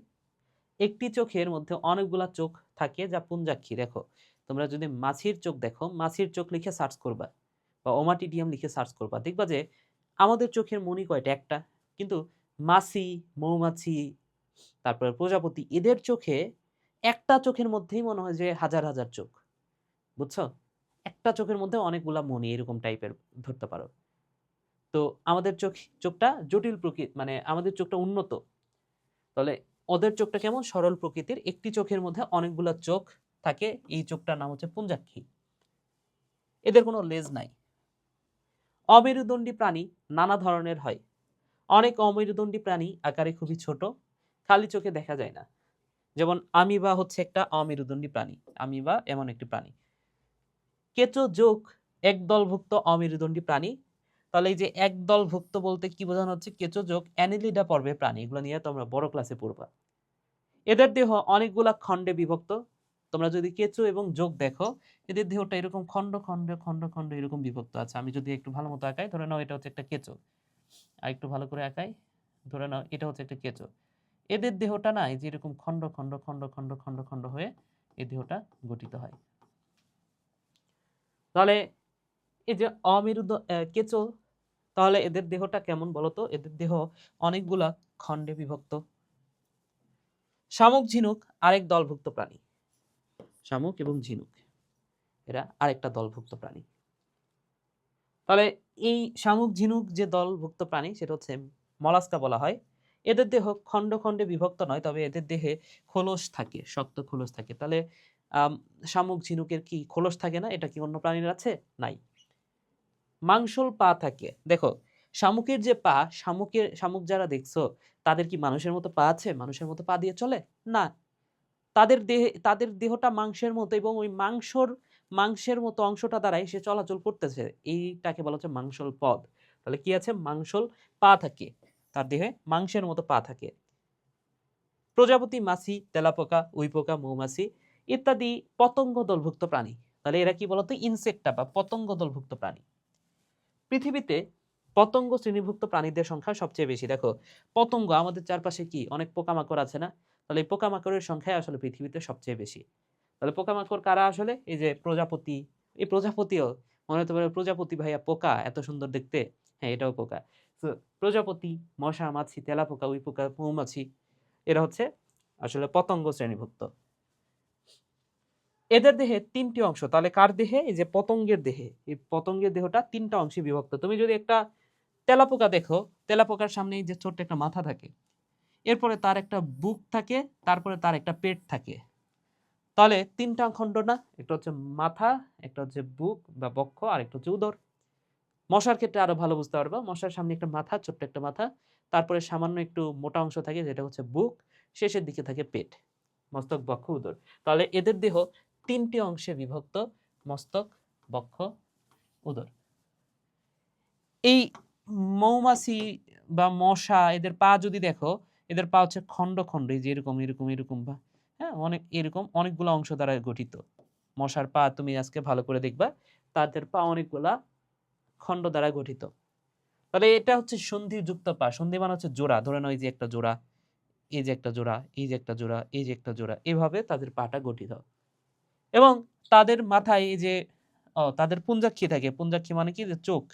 একটি চোখের মধ্যে অনেকগুলা চোখ থাকে যা পুঞ্জাক্ষী। দেখো, তোমরা যদি মাছির চোখ দেখো, মাছির চোখ লিখে সার্চ করবা বা ওমাটিডিয়াম লিখে সার্চ করবা, দেখবা যে আমাদের চোখের মনি কয়টা? একটা। কিন্তু মাছি, মৌমাছি, তারপরে প্রজাপতি, এদের চোখে একটা চোখের মধ্যেই মনে হয় যে হাজার হাজার চোখ। বুঝছো? একটা চোখের মধ্যে অনেকগুলা মনি, এরকম টাইপের ধরতে পারো। তো আমাদের চোখটা জটিল প্রকৃতি, মানে আমাদের চোখটা উন্নত। তাহলে ওদের চোখটা কেমন? সরল প্রকৃতির, একটি চোখের মধ্যে অনেকগুলা চোখ থাকে। এই চোখটার নাম হচ্ছে পুঞ্জাক্ষী। এদের কোনো লেজ নাই। অমেরুদণ্ডী প্রাণী নানা ধরনের হয়। অনেক অমেরুদণ্ডী প্রাণী আকারে খুবই ছোট, খালি চোখে দেখা যায় না। যেমন আমিবা হচ্ছে একটা অমেরুদণ্ডী প্রাণী। আমিবা এমন একটি প্রাণী। কেঁচো যোগ একদলভুক্ত অমেরুদণ্ডী প্রাণী। তাহলে এই যে একদলভুক্ত বলতে কি বোঝানো হচ্ছে? কেঁচো যোগ অ্যানেলিডা পর্বের প্রাণী। এগুলো নিয়ে তোমরা বড় ক্লাসে পড়বা। এদের দেহ অনেকগুলা খণ্ডে বিভক্ত। তোমরা যদি কেঁচো এবং যোগ দেখো, এদের দেহটা এরকম খণ্ড খণ্ড খণ্ড খণ্ড এরকম বিভক্ত আছে। আমি যদি একটু ভালো মতো আঁকাই, ধরে নাও এটা হচ্ছে একটা কেঁচো, আর একটু ভালো করে আঁকাই, ধরে নাও এটা হচ্ছে একটা কেঁচো। এদের দেহটা না, এই যে এরকম খণ্ড খণ্ড খণ্ড খণ্ড খণ্ড খণ্ড হয়ে এই দেহটা গঠিত হয়। তাহলে এই যে কেঁচো, তাহলে এদের দেহটা কেমন বলতো? এদের দেহ অনেকগুলা খণ্ডে বিভক্ত। শামুক, ঝিনুক আরেক দলভুক্ত প্রাণী। শামুক এবং ঝিনুক এরা আরেকটা দলভুক্ত প্রাণী। তাহলে এই শামুক, ঝিনুক যে দলভুক্ত প্রাণী, সেটা হচ্ছে মলাস্কা বলা হয়। এদের দেহ খণ্ড খণ্ডে বিভক্ত নয়, তবে এদের দেহে খোলস থাকে, শক্ত খোলস থাকে। তাহলে শামুক, ঝিনুকের কি খোলস থাকে না? এটা কি অন্য প্রাণীর আছে? নাই। মাংসল পা থাকে। দেখো, শামুকের যে পা, শামুক যারা দেখছো, তাদের কি মানুষের মতো পা আছে? মানুষের মতো পা দিয়ে চলে না। তাদের দেহটা মাংসের মতো, এবং ওই মাংসের মতো অংশটা দ্বারাই সে চলাচল করতেছে। এইটাকে বলা হচ্ছে মাংসল পদ। তাহলে কি আছে? মাংসল পা থাকে, তার দেহে মাংসের মতো পা থাকে। প্রজাপতি, মাছি, তেলাপোকা, উইপোকা, মৌমাছি ইত্যাদি পতঙ্গ দলভুক্ত প্রাণী। তাহলে এরা কি বলতো? ইনসেক্টা বা পতঙ্গ দলভুক্ত প্রাণী। পৃথিবীতে পতঙ্গ শ্রেণীভুক্ত প্রাণীদের সংখ্যা সবচেয়ে বেশি। দেখো, পতঙ্গ আমাদের চারপাশে কি অনেক পোকামাকড় আছে না? তাহলে এই পোকামাকড়ের সংখ্যা আসলে পৃথিবীতে সবচেয়ে বেশি। তাহলে পোকামাকড় কারা আসলে? এই যে প্রজাপতি। এই প্রজাপতিও মনে হতে পারে, প্রজাপতি ভাইয়া পোকা, এত সুন্দর দেখতে। হ্যাঁ, এটাও পোকা। তো প্রজাপতি, মশা, মাছি, তেলাপোকা, উইপোকা, মৌমাছি এরা হচ্ছে আসলে পতঙ্গ শ্রেণীভুক্ত। এদের দেহে তিনটি অংশ। তাহলে কার দেহে? এই যে পতঙ্গের দেহে। এই পতঙ্গের দেহটা তিনটা অংশে বিভক্ত। তুমি যদি একটা তেলাপোকা দেখো, তেলাপোকার সামনে এই যে ছোট্ট একটা মাথা থাকে, এরপরে তার একটা বুক থাকে, তারপরে তার একটা পেট থাকে। তাহলে তিনটা খণ্ড না? একটা হচ্ছে মাথা, একটা হচ্ছে বুক বা বক্ষ, আর একটা হচ্ছে উদর। মশার ক্ষেত্রে আরো ভালো বুঝতে পারবা। মশার সামনে একটা মাথা, ছোট্ট একটা মাথা, তারপরে সামান্য একটু মোটা অংশ থাকে, যেটা হচ্ছে বুক, শেষের দিকে থাকে পেট। মস্তক, বক্ষ, উদর। তাহলে এদের দেহ তিনটি অংশে বিভক্ত: মস্তক, বক্ষ, উদর। এই মৌমাছি বা মশা, এদের পা যদি দেখো, এদের পা হচ্ছে খণ্ড খণ্ড, এই যে এরকম এরকম এরকম, বা হ্যাঁ, অনেক এরকম অনেকগুলো অংশ দ্বারা গঠিত। মশার পা তুমি আজকে ভালো করে দেখবা, তাদের পা অনেকগুলা খণ্ড দ্বারা গঠিত। তাহলে এটা হচ্ছে সন্ধিযুক্ত পা। সন্ধি মানে হচ্ছে জোড়া। ধরে নাও এই যে একটা জোড়া, এই যে একটা জোড়া, এই যে একটা জোড়া, এই যে একটা জোড়া, এভাবে তাদের পাটা গঠিত। এবং তাদের মাথায় এই যে তাদের পুঞ্জাক্ষী থাকে। পুঞ্জাক্ষী মানে কি? যে চোখ।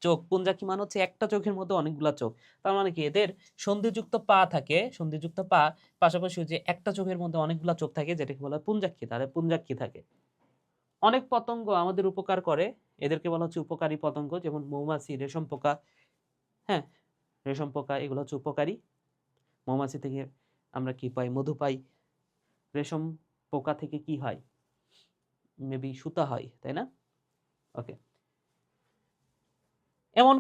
চোখ, পুঞ্জাক্ষী মানে হচ্ছে একটা চোখের মধ্যে অনেকগুলা চোখ। তার মানে কি, এদের সন্ধিযুক্ত পা থাকে। সন্ধিযুক্ত পা, পাশাপাশি যে একটা চোখের মধ্যে অনেকগুলা চোখ থাকে, যেটাকে বলা হয় পুঞ্জাক্ষী। তাহলে পুঞ্জাক্ষী থাকে। অনেক পতঙ্গ আমাদের উপকার করে, এদেরকে বলা হচ্ছে উপকারী পতঙ্গ। যেমন মৌমাছি, রেশম পোকা। হ্যাঁ, রেশম পোকা এগুলো হচ্ছে উপকারী। মৌমাছি থেকে আমরা কি পাই? মধু পাই। রেশম পোকা থেকে কি হয়? মেবি সুতা হয়, তাই না? ওকে। এমন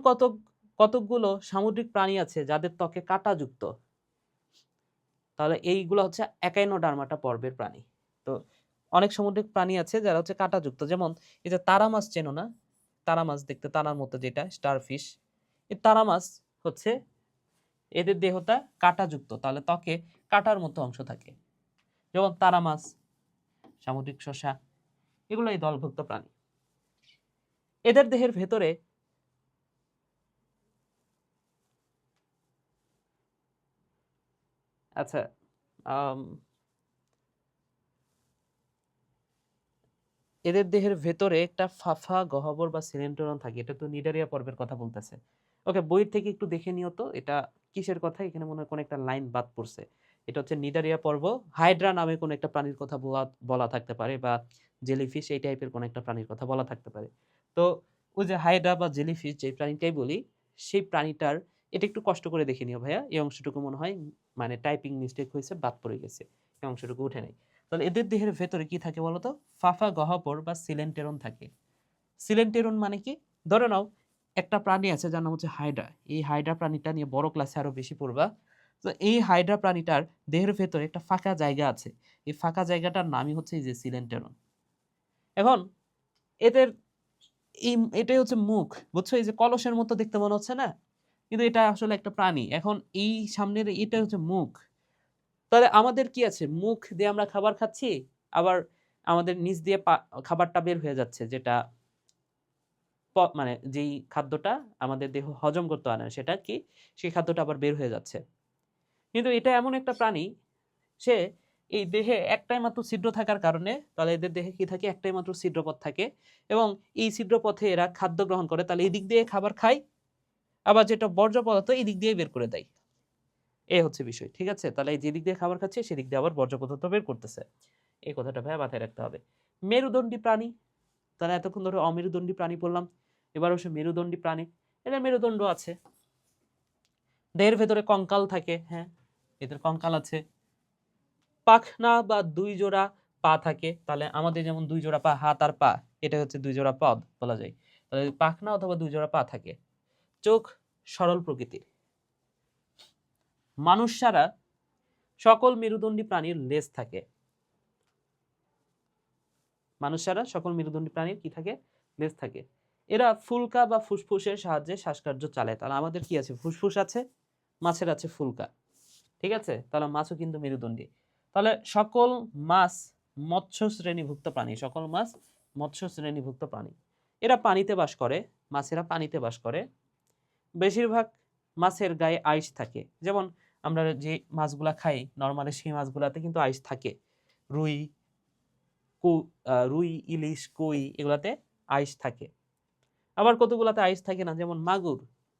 কতকগুলো সামুদ্রিক প্রাণী আছে যাদের ত্বকে কাঁটাযুক্ত। তাহলে এইগুলো হচ্ছে একাইনোডার্মাটা পর্বের প্রাণী। তো অনেক সামুদ্রিক প্রাণী আছে যারা হচ্ছে কাঁটাযুক্ত। যেমন এই যে তারা মাছ চেনো না? তারা মাছ দেখতে তারার মতো যেটা স্টারফিশ। এই তারা মাছ হচ্ছে এদের দেহটা কাঁটাযুক্ত। তাহলে ত্বকে কাঁটার মতো অংশ থাকে। যেমন তারা মাছ, সামুদ্রিক শসা এগুলো এই দলভুক্ত প্রাণী। এদের দেহের ভেতরে আচ্ছা আম এদের দেহের ভেতরে একটা ফাফা গহ্বর বা সিলেন্টরন থাকে। এটা তো নিডারিয়া পর্বের কথা বলতেছে। ওকে, বই থেকে একটু দেখে নিও তো এটা কিসের কথা? এখানে মনে হয় কোনো একটা লাইন বাদ পড়ছে। এটা হচ্ছে নিডারিয়া পর্ব। হাইড্রা নামে কোনো একটা প্রাণীর কথা বলা থাকতে পারে বা জেলিফিশ এই টাইপের কোনো একটা প্রাণীর কথা বলা থাকতে পারে। তো ওই যে হাইড্রা বা জেলিফিশ যে প্রাণীটাই বলি, সেই প্রাণীটার এটা একটু কষ্ট করে দেখে নিও ভাইয়া। এই অংশটুকু মনে হয় মানে টাইপিং মিস্টেক হয়েছে, বাদ পড়ে গেছে। এই অংশটুকু উঠে নেই। তাহলে এদের দেহের ভেতরে কি থাকে বলতো? ফাফা গহ্বর বা সিলেন্টেরন থাকে। সিলেন্টেরন মানে কি? ধরে নাও একটা প্রাণী আছে যার নাম হচ্ছে হাইড্রা। এই হাইড্রা প্রাণীটা নিয়ে বড় ক্লাসে আরো বেশি পড়বা। তো এই হাইড্রা প্রাণীটার দেহের ভেতরে একটা ফাঁকা জায়গা আছে। এই ফাঁকা জায়গাটার নামই হচ্ছে এই যে সিলেন্টেরন। এখন এদের এটাই হচ্ছে মুখ, বুঝছো? এই যে কলসের মতো দেখতে মনে হচ্ছে না, কিন্তু এটা আসলে একটা প্রাণী। এখন এই সামনের এটা হচ্ছে মুখ। তাহলে আমাদের কি আছে? মুখ দিয়ে আমরা খাবার খাচ্ছি, আবার আমাদের নিচ দিয়ে খাবারটা বের হয়ে যাচ্ছে, যেটা মানে যেই খাদ্যটা আমাদের দেহ হজম করতে পারে না সেটা কি? সেই খাদ্যটা আবার বের হয়ে যাচ্ছে। কিন্তু এটা এমন একটা প্রাণী, সে এই দেহে একটাই মাত্র ছিদ্র থাকার কারণে, তাহলে এদের দেহে কি থাকে? একটাই মাত্র ছিদ্রপথ থাকে এবং এই ছিদ্রপথে এরা খাদ্য গ্রহণ করে। তাহলে এই দিক দিয়ে খাবার খায়, আবার যেটা বর্জ্য পদার্থ এই দিক দিয়ে বের করে দেয়। এই হচ্ছে বিষয়, ঠিক আছে? তাহলে এই যে দিক দিয়ে খাবার খাচ্ছে সেদিক দিয়ে আবার বর্জ্য পদার্থ বের করতেছে। এই কথাটা ভাইয়া মাথায় রাখতে হবে। মেরুদণ্ডী প্রাণী, তাহলে এতক্ষণ ধরে অমেরুদণ্ডী প্রাণী বললাম, এবার হচ্ছে মেরুদণ্ডী প্রাণী। এদের মেরুদণ্ড আছে, দেহের ভেতরে কঙ্কাল থাকে, হ্যাঁ এদের কঙ্কাল আছে। পাখনা বা দুই জোড়া পা থাকে, তাহলে আমাদের যেমন দুই জোড়া পা, হাত আর পা, এটা হচ্ছে দুই জোড়া পদ বলা যায়। তাহলে পাখনা অথবা দুই জোড়া পা থাকে। চোখ সরল প্রকৃতির। মানুষ ছাড়া সকল মেরুদণ্ডী প্রাণীর লেজ থাকে। মানুষ ছাড়া সকল মেরুদণ্ডী প্রাণীর কি থাকে? লেজ থাকে। এরা ফুলকা বা ফুসফুসের সাহায্যে শ্বাসকার্য চালায়। তাহলে আমাদের কি আছে? ফুসফুস আছে, মাছের আছে ফুলকা, ঠিক আছে? তাহলে মাছও কিন্তু মেরুদণ্ডী। তাহলে সকল মাছ মৎস্য শ্রেণীভুক্ত প্রাণী, সকল মাছ মৎস্য শ্রেণীভুক্ত প্রাণী। এরা পানিতে বাস করে, মাছেরা পানিতে বাস করে। বেশিরভাগ মাছের গায়ে আইস থাকে। যেমন আমরা যে মাছগুলা খাই নরমালি, সেই মাছগুলাতে কিন্তু আইস থাকে। রুই, রুই, ইলিশ, কই এগুলাতে আইস থাকে। আবার কতগুলাতে আইস থাকে না, যেমন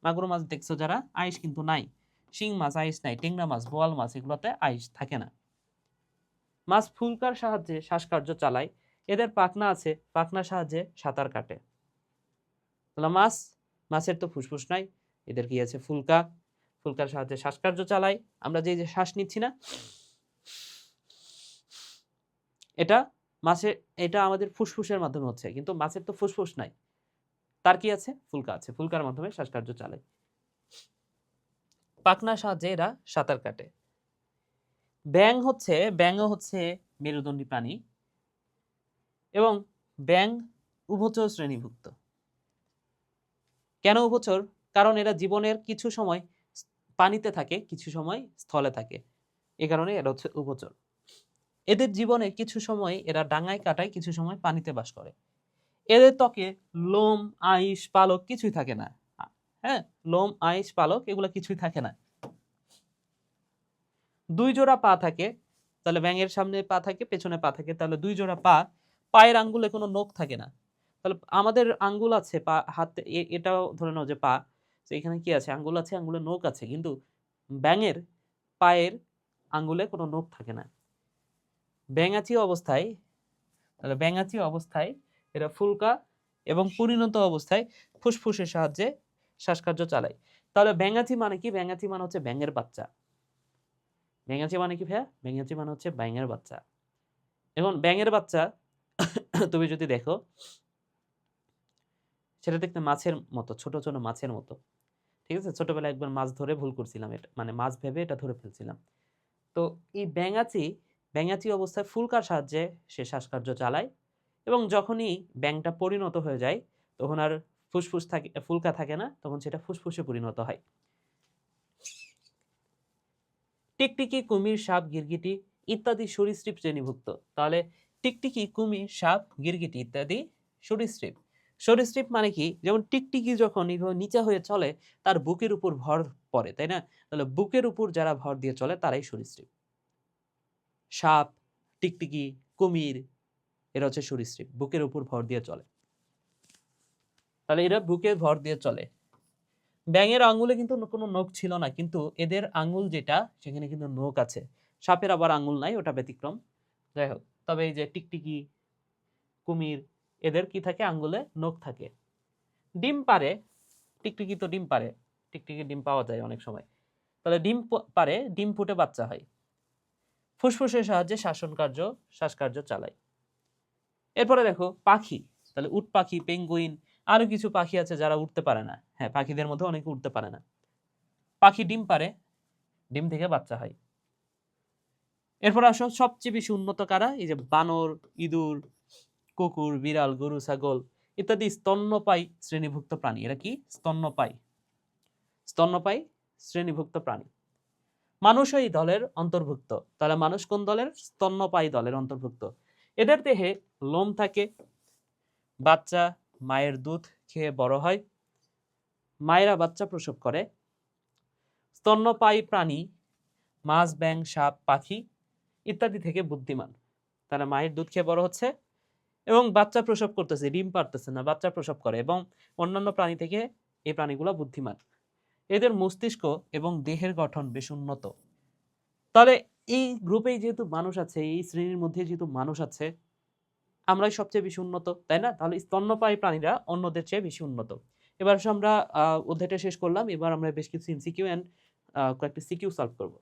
মাগুর মাছ দেখছো যারা, আইস কিন্তু নাই। শিং মাছ আইস নাই, টেংরা মাছ, বোয়াল মাছ এগুলোতে আইস থাকে না। মাছ ফুলকার সাহায্যে শ্বাসকার্য চালায়। এদের পাখনা আছে, পাখনার সাহায্যে সাঁতার কাটে। তাহলে মাছের তো ফুসফুস নাই, এদের কি আছে? ফুলকা, ফুলকার সাহায্যে শ্বাসকার্য চালায়। আমরা যে শ্বাস নিচ্ছি না, এটা মাছের, এটা আমাদের ফুসফুসের মাধ্যমে হচ্ছে, কিন্তু মাছের তো ফুসফুস নাই, তার কি আছে? ফুলকা আছে, ফুলকার মাধ্যমে শ্বাসকার্য চালায়। পাখনার সাহায্যে এরা সাঁতার কাটে। ব্যাঙও হচ্ছে মেরুদণ্ডী প্রাণী এবং ব্যাঙ উভচর শ্রেণীভুক্ত। কেন উভচর? কারণ এরা জীবনের কিছু সময় পানিতে থাকে, কিছু সময় স্থলে থাকে, এ কারণে এরা হচ্ছে উভচর। এদের জীবনে কিছু সময় এরা ডাঙায় কাটায়, কিছু সময় পানিতে বাস করে। এদের ত্বকে লোম, আইস, পালক কিছুই থাকে না। হ্যাঁ, লোম, আইস, পালক এগুলো কিছুই থাকে না। দুই জোড়া পা থাকে, তাহলে ব্যাঙের সামনে পা থাকে, পেছনে পা থাকে, তাহলে দুই জোড়া পা। পায়ের আঙ্গুলে কোনো নখ থাকে না। তাহলে আমাদের আঙ্গুল আছে, পা, হাতে, এটাও ধরে নাও যে পা। তো এখানে কি আছে? আঙ্গুল আছে, আঙ্গুলে নখ আছে, কিন্তু ব্যাঙের পায়ের আঙ্গুলে কোনো নখ থাকে না। ব্যাঙাচি অবস্থায়, তাহলে ব্যাঙাচি অবস্থায় এরা ফুলকা এবং পরিণত অবস্থায় ফুসফুসের সাহায্যে শ্বাসকার্য চালায়। তাহলে ব্যাঙাচি মানে কি? ব্যাঙাচি মানে হচ্ছে ব্যাঙের বাচ্চা। ব্যাঙাচি মানে কি ভাইয়া? ব্যাঙাচি মানে হচ্ছে ব্যাঙের বাচ্চা। এখন ব্যাঙের বাচ্চা তুমি যদি দেখো সেটা দেখতে মাছের মতো, ছোট ছোট মাছের মতো। ঠিক আছে, ছোটবেলায় একবার মাছ ধরে ভুল করছিলাম, এটা মানে মাছ ভেবে এটা ধরে ফেলছিলাম। তো এই ব্যাঙাচি অবস্থায় ফুলকার সাহায্যে সে শ্বাসকার্য চালায়, এবং যখনই ব্যাঙটা পরিণত হয়ে যায় তখন আর ফুসফুস থাকে, ফুলকা থাকে না, তখন সেটা ফুসফুসে পরিণত হয়। টিকটিকি, কুমির, সাপ, গিরগিটি ইত্যাদি সরীসৃপ শ্রেণীভুক্ত। তাহলে টিকটিকি, কুমির, সাপ, গিরগিটি ইত্যাদি সরীসৃপ। সরীসৃপ মানে কি? যেমন টিকটিকি যখন এইভাবে নিচা হয়ে চলে তার বুকের উপর ভর পড়ে, তাই না? তাহলে বুকের উপর যারা ভর দিয়ে চলে তারাই সরীসৃপ। সাপ, টিকটিকি, কুমির এরা হচ্ছে সরীসৃপ, বুকের উপর ভর দিয়ে চলে। তাহলে এরা বুকে ভর দিয়ে চলে। ব্যাঙের আঙুলে কিন্তু কোনো নখ ছিল না, কিন্তু এদের আঙুল যেটা সেখানে কিন্তু নখ আছে। সাপের আবার আঙুল নাই, ওটা ব্যতিক্রম। যাই হোক, তবে এই যে টিকটিকি, কুমির এদের কি থাকে? আঙ্গুলে নখ থাকে। ডিম পারে, টিকটিকি তো ডিম পারে, টিকটিকি ডিম পাওয়া যায় অনেক সময়। তাহলে ডিম পারে, ডিম ফুটে বাচ্চা হয়। ফুসফুসের সাহায্যে শ্বাসকার্য চালায়। এরপরে দেখো পাখি, তাহলে উট পাখি, পেঙ্গুইন, আরো কিছু পাখি আছে যারা উঠতে পারে না। হ্যাঁ, পাখিদের মধ্যে অনেকে উঠতে পারে না। পাখি ডিম পারে, ডিম থেকে বাচ্চা হয়। এরপর আসো সবচেয়ে বেশি উন্নত কারা? এই যে বানর, ইঁদুর, কুকুর, বিড়াল, গরু, ছাগল ইত্যাদি স্তন্যপায়ী শ্রেণীভুক্ত প্রাণী। এরা কি? স্তন্যপায়ী শ্রেণীভুক্ত প্রাণী। মানুষও এই দলের অন্তর্ভুক্ত। তাহলে মানুষ কোন দলের? স্তন্যপায়ী দলের অন্তর্ভুক্ত। এদের দেহে লোম থাকে। বাচ্চা মায়ের দুধ খেয়ে বড় হয়। মায়েরা বাচ্চা প্রসব করে। স্তন্যপায়ী প্রাণী মাছ, ব্যাঙ, সাপ, পাখি ইত্যাদি থেকে বুদ্ধিমান। তারা মায়ের দুধ খেয়ে বড় হচ্ছে এবং বাচ্চা প্রসব করতেছে, ডিম পারতেছে না, বাচ্চা প্রসব করে, এবং অন্যান্য প্রাণী থেকে এই প্রাণীগুলো বুদ্ধিমান। এদের মস্তিষ্ক এবং দেহের গঠন বেশ উন্নত। তাহলে এই গ্রুপেই যেহেতু মানুষ আছে, এই শ্রেণীর মধ্যে যেহেতু মানুষ আছে, আমরাই সবচেয়ে বেশি উন্নত, তাই না? তাহলে স্তন্যপায়ী প্রাণীরা অন্যদের চেয়ে বেশি উন্নত। এবার আমরা অধ্যায়টা শেষ করলাম। এবার আমরা বেশ কিছু এমসিকিউ এন্ড কয়েকটি সিকিউ সলভ করব।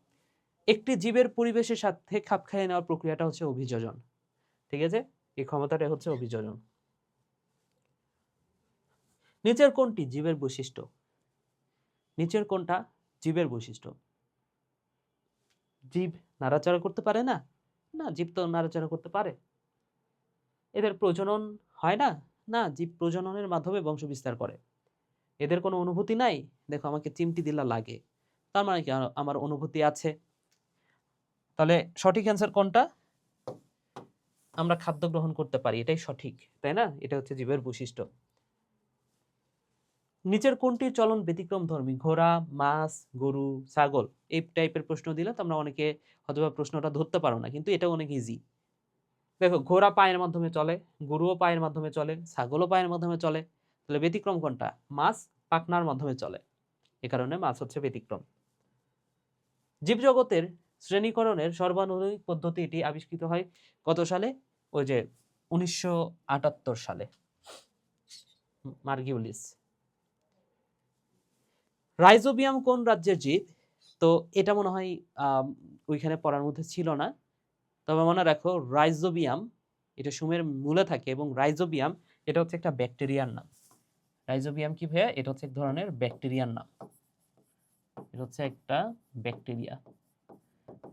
একটি জীবের পরিবেশের সাথে খাপ খাইয়ে নেওয়ার প্রক্রিয়াটা হচ্ছে অভিযোজন। ঠিক আছে, এই ক্ষমতাটা হচ্ছে অভিযোজন। নিচের কোনটি জীবের বৈশিষ্ট্য? নিচের কোনটা জীবের বৈশিষ্ট্য? জীব নাড়াচাড়া করতে পারে না? না, জীব তো নাড়াচাড়া করতে পারে। এদের প্রজনন হয় না? না, জীব প্রজননের মাধ্যমে বংশ বিস্তার করে। এদের কোনো অনুভূতি নাই? দেখো, আমাকে চিমটি দিলা লাগে, তার মানে কি আমার অনুভূতি আছে। তাহলে সঠিক অ্যান্সার কোনটা? আমরা খাদ্য গ্রহণ করতে পারি, এটাই সঠিক, তাই না? এটা হচ্ছে জীবের বৈশিষ্ট্য। নিচের কোনটি চলন ব্যতিক্রম ধর্মী? ঘোড়া, মাছ, গরু, ছাগল এই টাইপের প্রশ্ন দিলে তোমরা অনেকে হয়তোবা প্রশ্নটা ধরতে পারো না, কিন্তু এটা অনেক ইজি। দেখো, ঘোড়া পায়ের মাধ্যমে চলে, গরুও পায়ের মাধ্যমে চলে, ছাগলও পায়ের মাধ্যমে চলে। তাহলে ব্যতিক্রম কোনটা? মাছ পাখনার মাধ্যমে চলে, এ কারণে মাছ হচ্ছে ব্যতিক্রম। জীবজগতের শ্রেণীকরণের সর্বানুরূপ পদ্ধতি এটি আবিষ্কৃত হয় কত সালে? ওই যে 1978 সালে, মার্গিউলিস। রাইজোবিয়াম কোন রাজ্যের জীব? তো এটা মনে হয় ওইখানে পড়ার মধ্যে ছিল না, তবে মনে রাখো রাইজোবিয়াম এটা সুমের মূলে থাকে, এবং রাইজোবিয়াম এটা হচ্ছে একটা ব্যাকটেরিয়ার নাম। রাইজোবিয়াম কি ভাইয়া? এটা হচ্ছে এক ধরনের ব্যাকটেরিয়ার নাম, এটা হচ্ছে একটা ব্যাকটেরিয়া।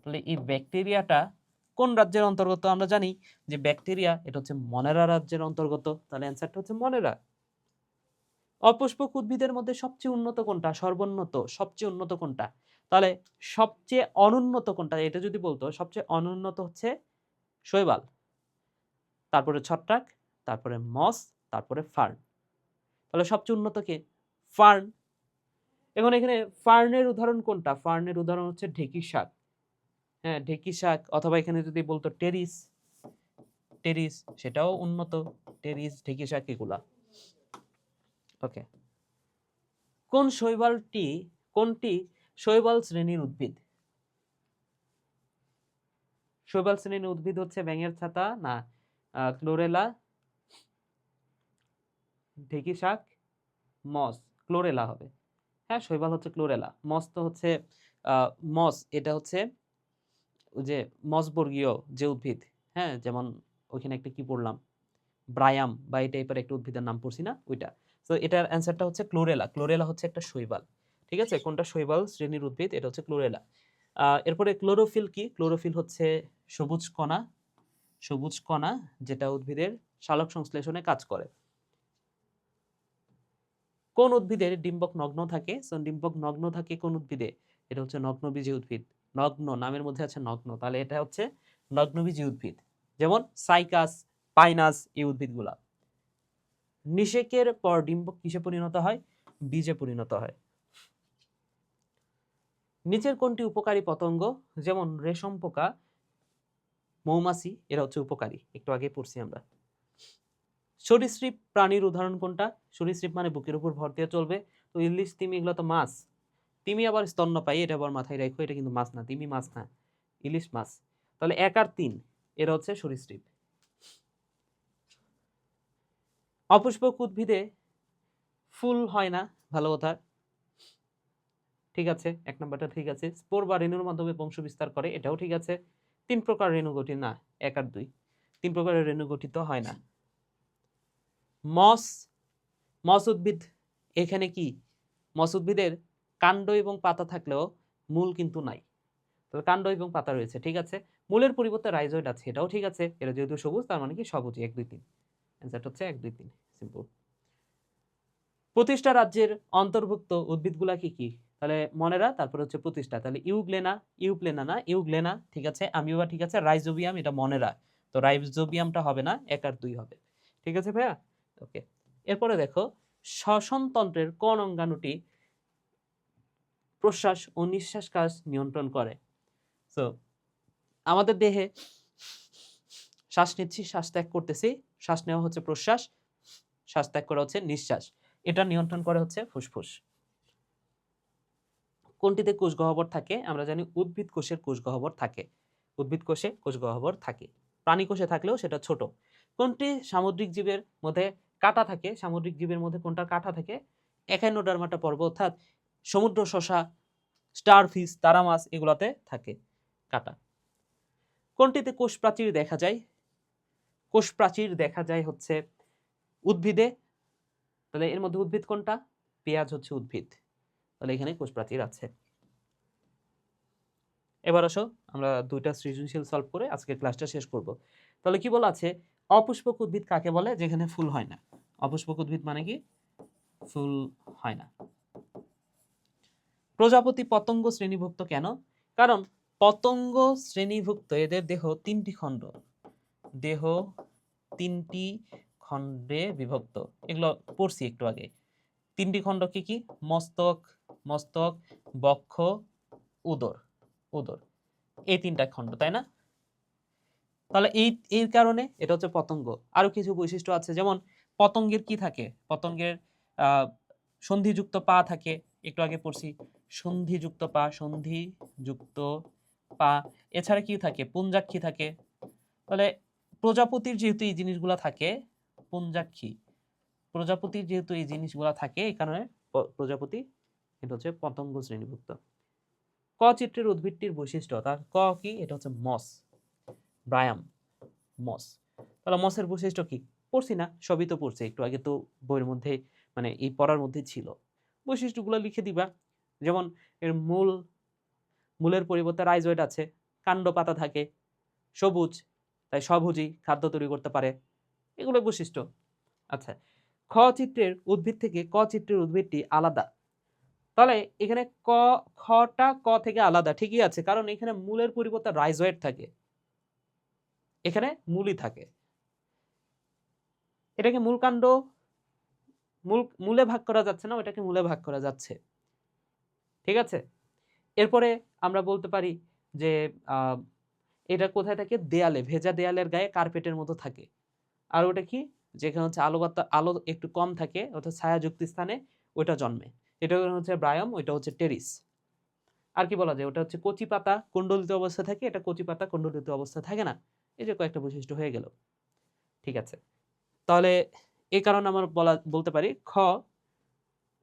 তাহলে এই ব্যাকটেরিয়াটা কোন রাজ্যের অন্তর্গত? আমরা জানি যে ব্যাকটেরিয়া এটা হচ্ছে মনেরা রাজ্যের অন্তর্গত। তাহলে অ্যান্সারটা হচ্ছে মনেরা। অপুষ্পক উদ্ভিদের মধ্যে সবচেয়ে উন্নত কোনটা? সর্বোন্নত, সবচেয়ে উন্নত কোনটা? তাহলে সবচেয়ে অনুন্নত কোনটা? এটা যদি বলতো সবচেয়ে অনুন্নত হচ্ছে শৈবাল, তারপরে ছত্রাক, তারপরে মস, তারপরে ফার্ন। তাহলে সবচেয়ে উন্নত কে? ফার্ন। এখন এখানে ফার্নের উদাহরণ কোনটা? ফার্নের উদাহরণ হচ্ছে ঢেঁকি শাক। হ্যাঁ, ঢেঁকি শাক, অথবা এখানে যদি বলতো টেরিস, টেরিস সেটাও উন্নত। টেরিস, ঢেঁকি শাক এগুলা। ওকে, কোনটি শৈবাল শ্রেণীর উদ্ভিদ? শৈবাল শ্রেণীর উদ্ভিদ হচ্ছে ব্যাঙের ছাতা, না ক্লোরেলা, ঢেঁকি শাক, মস। ক্লোরেলা হবে। হ্যাঁ, শৈবাল হচ্ছে ক্লোরেলা। মস তো হচ্ছে মস এটা হচ্ছে যে মসবর্গীয় যে উদ্ভিদ, হ্যাঁ, যেমন ওইখানে একটা কি পড়লাম, ব্রায়াম বা এই টাইপের একটা উদ্ভিদের নাম পড়ছি না, ওইটা। তো এটার অ্যান্সারটা হচ্ছে ক্লোরেলা। ক্লোরেলা হচ্ছে একটা শৈবাল। ঠিক আছে, কোনটা শৈবাল শ্রেণীর উদ্ভিদ, এটা হচ্ছে ক্লোরেলা। এরপরে ক্লোরোফিল কি? ক্লোরোফিল হচ্ছে সবুজ কণা, সবুজ কণা যেটা উদ্ভিদের সালোক সংশ্লেষণে কাজ করে। কোন উদ্ভিদের ডিম্বক নগ্ন থাকে? সো ডিম্বক নগ্ন থাকে কোন উদ্ভিদে? এটা হচ্ছে নগ্নবীজী উদ্ভিদ। নগ্ন, নামের মধ্যে আছে নগ্ন, তাহলে এটা হচ্ছে নগ্নবীজী উদ্ভিদ। যেমন সাইকাস, পাইনাস, এই উদ্ভিদগুলা। নিষেকের পর ডিম্বক কিসে পরিণত হয়? বীজে পরিণত হয়। নিচের কোনটি উপকারী পতঙ্গ? যেমন রেশম পোকা, মৌমাছি, এরা হচ্ছে উপকারী, একটু আগে পড়ছি আমরা। সরীসৃপ প্রাণীর উদাহরণ কোনটা? সরীসৃপ মানে বুকের উপর ভর দিয়ে চলবে, তো ইলিশ, তিমি এগুলো তো মাছ। তিমি আবার স্তন্যপায়ী, এটা আবার মাথায় রাখো, এটা কিন্তু মাছ না, তিমি মাছ না, ইলিশ মাছ। তাহলে 1 আর 3 এরা হচ্ছে সরীসৃপ। অপুষ্পক উদ্ভিদে ফুল হয় না, ভালো কথা, ঠিক আছে, 1 নম্বরটা ঠিক আছে। স্পোর বা রেণুর মাধ্যমে বংশ বিস্তার করে, এটাও ঠিক আছে। 3 প্রকার রেণু গঠিত না, 1 আর 2, 3 প্রকারের রেণু গঠিত হয় না। মস, মস উদ্ভিদ, এখানে কি? মস উদ্ভিদের কাণ্ড এবং পাতা থাকলেও মূল কিন্তু নাই, তবে কাণ্ড এবং পাতা রয়েছে, ঠিক আছে। মূলের পরিবর্তে রাইজয়েড আছে, এটাও ঠিক আছে। এটা যেহেতু সবুজ, তার মানে কি সবুজই, 1 2 3, অ্যান্সারটা হচ্ছে 1 2 3, সিম্পল। প্রতিষ্ঠা রাজ্যের অন্তর্ভুক্ত উদ্ভিদগুলা কি কি? তাহলে মনেরা, তারপর হচ্ছে প্রতিষ্ঠা, তাহলে ইউগ্লেনা, ইউপ্লেনা না, ইউগ্লেনা, ঠিক আছে। আমিওবা ঠিক আছে, রাইজোবিয়াম এটা মনেরা, তো রাইজোবিয়ামটা হবে না, 1 আর 2 হবে, ঠিক আছে ভাইয়া, ওকে। এরপরে দেখো, শ্বসনতন্ত্রের কোন অঙ্গাণুটি প্রশ্বাস ও নিঃশ্বাস কাজ নিয়ন্ত্রণ করে? সো আমাদের দেহে শ্বাস নিচ্ছি, শ্বাস ত্যাগ করতেছি, শ্বাস নেওয়া হচ্ছে প্রশ্বাস, শ্বাস ত্যাগ করা হচ্ছে নিঃশ্বাস, এটা নিয়ন্ত্রণ করে হচ্ছে ফুসফুস। কোনটিতে কোষ গহ্বর থাকে? আমরা জানি উদ্ভিদ কোষের কোষ গহ্বর থাকে, উদ্ভিদ কোষে কোষ গহ্বর থাকে, প্রাণী কোষে থাকলেও সেটা ছোট। কোনটি সামুদ্রিক জীবের মধ্যে কাঁটা থাকে? সামুদ্রিক জীবের মধ্যে কোনটার কাঁটা থাকে? এখাইনোডার্মাটা পর্ব, অর্থাৎ সমুদ্র শসা, স্টারফিশ, তারা মাছ, এগুলাতে থাকে কাঁটা। কোনটিতে কোষ প্রাচীর দেখা যায়? কোষ প্রাচীর দেখা যায় হচ্ছে উদ্ভিদে, তাহলে এর মধ্যে উদ্ভিদ কোনটা? পেঁয়াজ হচ্ছে উদ্ভিদ, তাহলে এখানে কোষ প্রাচীর আছে। এবার আসো আমরা 2টা সৃজনশীল সলভ করে আজকের ক্লাসটা শেষ করব। তাহলে কি বলা আছে? অপুষ্পক উদ্ভিদ কাকে বলে? যেখানে ফুল হয় না। অপুষ্পক উদ্ভিদ মানে কি? ফুল হয় না। প্রজাপতি পতঙ্গ শ্রেণীভুক্ত কেন? কারণ পতঙ্গ শ্রেণীভুক্ত, এদের দেহ 3টি খণ্ড, দেহ 3টি খণ্ডে বিভক্ত, এগুলো পড়ছি একটু আগে। 3টি খণ্ড কি কি? মস্তক, মস্তক, বক্ষ, উদর, উদর, এই 3টা খণ্ড, তাই না? তাহলে এই কারণে এটা হচ্ছে পতঙ্গ। আরো কিছু বৈশিষ্ট্য আছে, যেমন পতঙ্গের কি থাকে? পতঙ্গের সন্ধিযুক্ত পা থাকে, একটু আগে পড়ছি, সন্ধিযুক্ত পা, সন্ধিযুক্ত পা। এছাড়া কি থাকে? পুঞ্জাক্ষী থাকে। তাহলে প্রজাপতির যেহেতু এই জিনিসগুলো থাকে, পুঞ্জাক্ষী, প্রজাপতির যেহেতু এই জিনিসগুলো থাকে, এই কারণে প্রজাপতি এটা হচ্ছে পতঙ্গ শ্রেণীভুক্ত। ক চিত্রের উদ্ভিদটির বৈশিষ্ট্য, তার ক কি? এটা হচ্ছে মস, ব্রায়াম, মস। তাহলে মসের বৈশিষ্ট্য কি? পড়ছি না, সবই তো পড়ছি, একটু আগে তো বইয়ের মধ্যে, মানে এই পড়ার মধ্যে ছিল। বৈশিষ্ট্যগুলো লিখে দিবা, যেমন এর মূলের পরিবর্তে রাইজয়েড আছে, কাণ্ড পাতা থাকে, সবুজ, তাই সবুজই খাদ্য তৈরি করতে পারে, এগুলো বৈশিষ্ট্য। আচ্ছা, খ চিত্রের উদ্ভিদ থেকে ক চিত্রের উদ্ভিদটি আলাদা। তাহলে এখানে খটা ক থেকে আলাদা, ঠিকই আছে, কারণ এখানে মূলের পরিবর্তে রাইজয়েড থাকে, এখানে মূলই থাকে। এটাকে মূলকাণ্ড, মূলে ভাগ করা যাচ্ছে না, ওটাকে মূলে ভাগ করা যাচ্ছে, ঠিক আছে। এরপরে আমরা বলতে পারি যে এটা কোথায় থাকে? দেয়ালে, ভেজা দেয়ালের গায়ে কার্পেটের মতো থাকে। আর ওটা কি? যেখানে হচ্ছে আলো একটু কম থাকে, অর্থাৎ ছায়াযুক্ত স্থানে ওটা জন্মে, এটা হচ্ছে ব্রায়াম, ওইটা হচ্ছে টেরিস। আর কি বলা যায়? ওটা হচ্ছে কচি পাতা কুণ্ডলিত অবস্থা থাকে, এটা কচি পাতা কুণ্ডলিত অবস্থা থাকে না। এই যে কয়েকটা বৈশিষ্ট্য হয়ে গেল, ঠিক আছে। তাহলে এই কারণে আমরা বলতে পারি খ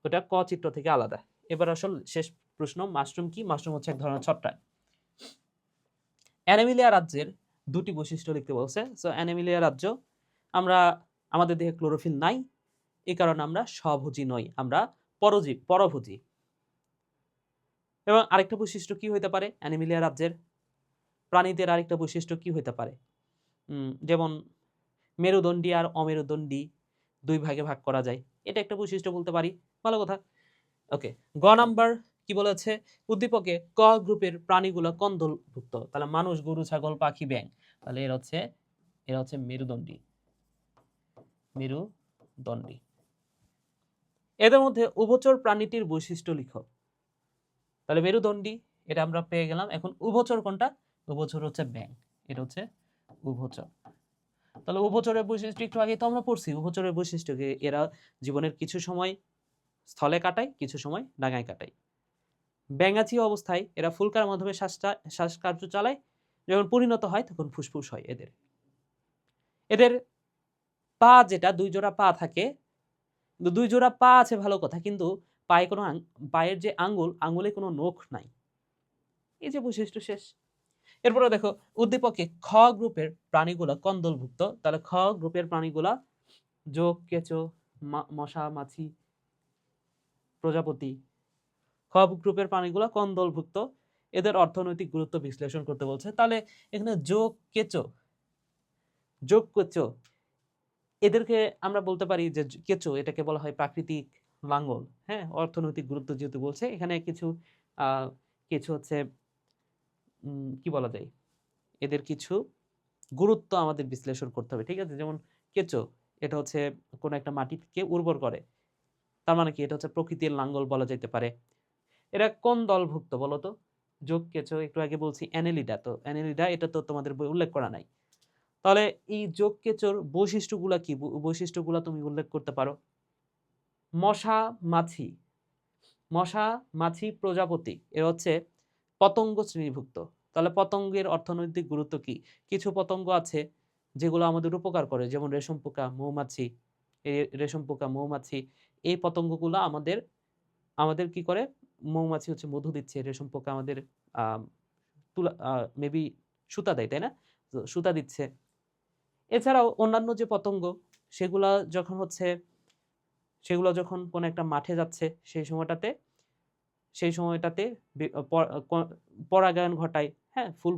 ওটা ক চিত্র থেকে আলাদা। এবার আসল শেষ প্রশ্ন, মাশরুম কি? মাশরুম হচ্ছে এক ধরনের ছত্রাক। অ্যানিমিলিয়া রাজ্যের দুটি বৈশিষ্ট্য লিখতে বলছে। সো অ্যানিমেলিয়া রাজ্য, আমরা আমাদের দেহে ক্লোরোফিল নাই, এই কারণে আমরা স্বভোজী নই, আমরা পরভোজী। এবং আরেকটা বৈশিষ্ট্য কি হইতে পারে অ্যানিমেলিয়া রাজ্যের প্রাণীদের? আরেকটা বৈশিষ্ট্য কি হইতে পারে? যেমন মেরুদণ্ডী আর অমেরুদণ্ডী দুই ভাগে ভাগ করা যায়, এটা একটা বৈশিষ্ট্য বলতে পারি। ভালো কথা। ওকে, গ নাম্বার কি বলেছে? উদ্দীপকে ক গ্রুপের প্রাণীগুলো কন্দলভুক্ত। তাহলে মানুষ, গরু, ছাগল, পাখি, ব্যাং। তাহলে এরা হচ্ছে মেরুদণ্ডী। এদের মধ্যে উভচর প্রাণীটির বৈশিষ্ট্য লিখো। তাহলে মেরুদণ্ডী এটা আমরা পেয়ে গেলাম। এখন উভচর কোনটা? উভচর হচ্ছে ব্যাং, এটা হচ্ছে উভচর। তাহলে উভচরের বৈশিষ্ট্য একটু আগে তো আমরা পড়ছি। উভচরের বৈশিষ্ট্যকে এরা জীবনের কিছু সময় স্থলে কাটায়, কিছু সময় ডাঙায় কাটায়। ব্যাঙাচি অবস্থায় এরা ফুলকার মাধ্যমে শ্বাসকার্য চালায়, যখন পরিণত হয় তখন ফুসফুস হয় এদের। এদের পা যেটা, 2 জোড়া পা থাকে, 2 জোড়া পা আছে ভালো কথা, কিন্তু পায়ের যে আঙ্গুলে কোনো নখ নাই। এই যে বৈশিষ্ট্য শেষ। এরপরে দেখো উদ্দীপকে খ গ্রুপের প্রাণীগুলা কন্দলভুক্ত। তাহলে খ গ্রুপের প্রাণীগুলা জোক, কেঁচো, মশা, মাছি, প্রজাপতি। খ গ্রুপের প্রাণীগুলা কন্দলভুক্ত, এদের অর্থনৈতিক গুরুত্ব বিশ্লেষণ করতে বলছে। তাহলে এখানে জোক, কেঁচো এদেরকে আমরা বলতে পারি যে কেঁচো, এটাকে বলা হয় প্রাকৃতিক লাঙ্গল। হ্যাঁ, অর্থনৈতিক গুরুত্ব যেহেতু বলছে, এখানে কিছু হচ্ছে কি বলা যায়, এদের কিছু গুরুত্ব আমাদের বিশ্লেষণ করতে হবে। ঠিক আছে, যেমন কেঁচো, এটা হচ্ছে কোন একটা মাটিকে উর্বর করে, তার মানে কি এটা হচ্ছে প্রকৃতির লাঙ্গল বলা যেতে পারে। এরা কোন দলভুক্ত বলতো? যোগ, কেঁচো, একটু আগে বলছি অ্যানেলিডা। তো অ্যানেলিডা এটা তো তোমাদের বই উল্লেখ করা নাই। তাহলে এই যোগ, কেঁচোর বৈশিষ্ট্যগুলা কি? বৈশিষ্ট্যগুলা তুমি উল্লেখ করতে পারো। মশা, মাছি, প্রজাপতি এরা হচ্ছে পতঙ্গ শ্রেণীভুক্ত। তাহলে পতঙ্গের অর্থনৈতিক গুরুত্ব কি? কিছু পতঙ্গ আছে যেগুলো আমাদের উপকার করে, যেমন রেশম পোকা, মৌমাছি। এই পতঙ্গগুলো আমাদের কি করে? মৌমাছি হচ্ছে মধু দিচ্ছে, রেশম পোকা আমাদের তুলা মেবি সুতা দেয়, তাই না? সুতা দিচ্ছে। এছাড়াও অন্যান্য যে পতঙ্গ, সেগুলো যখন কোন একটা মাঠে যাচ্ছে, সেই সময়টাতে পরাগায়ন ঘটায়। হ্যাঁ, ফুল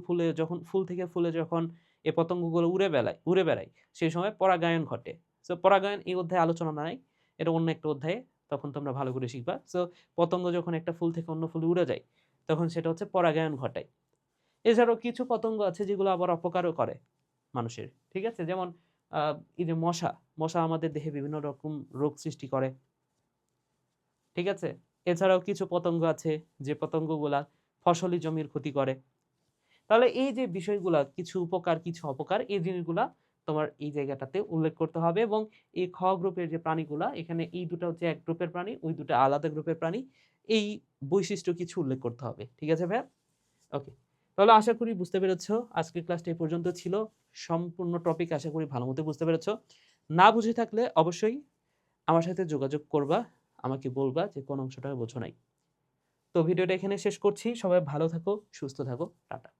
থেকে ফুলে যখন এই পতঙ্গগুলো উড়ে বেড়ায়, সেই সময় পরাগায়ন ঘটে। সো পরাগায়ন এই অধ্যায়ে আলোচনা নাই, এটা অন্য একটা অধ্যায়ে, তখন তোমরা ভালো করে শিখবা। সো পতঙ্গ যখন একটা ফুল থেকে অন্য ফুলে উড়ে যায়, তখন সেটা হচ্ছে পরাগায়ন ঘটায়। এছাড়াও কিছু পতঙ্গ আছে যেগুলো আবার অপকারও করে মানুষের। ঠিক আছে, যেমন এই যে মশা আমাদের দেহে বিভিন্ন রকম রোগ সৃষ্টি করে। ঠিক আছে, এছাড়াও কিছু পতঙ্গ আছে যে পতঙ্গগুলা ফসলি জমির ক্ষতি করে। তাহলে এই যে বিষয়গুলা, কিছু উপকার কিছু অপকার, এই জিনিসগুলা তোমার এই জায়গাটাতে উল্লেখ করতে হবে। এবং এই খ গ্রুপের যে প্রাণীগুলা, এখানে এই দুটো হচ্ছে এক গ্রুপের প্রাণী, ওই দুটো আলাদা গ্রুপের প্রাণী, এই বৈশিষ্ট্য কিছু উল্লেখ করতে হবে। ঠিক আছে ভাইয়া? ওকে, তাহলে আশা করি বুঝতে পেরেছো। আজকের ক্লাসটা এই পর্যন্ত ছিল। সম্পূর্ণ টপিক আশা করি ভালো মতো বুঝতে পেরেছো। না বুঝে থাকলে অবশ্যই আমার সাথে যোগাযোগ করবা, আমাকে বলবা যে কোন অংশটা বোঝো নাই। তো ভিডিওটা এখানে শেষ করছি। সবাই ভালো থাকো, সুস্থ থাকো, টাটা।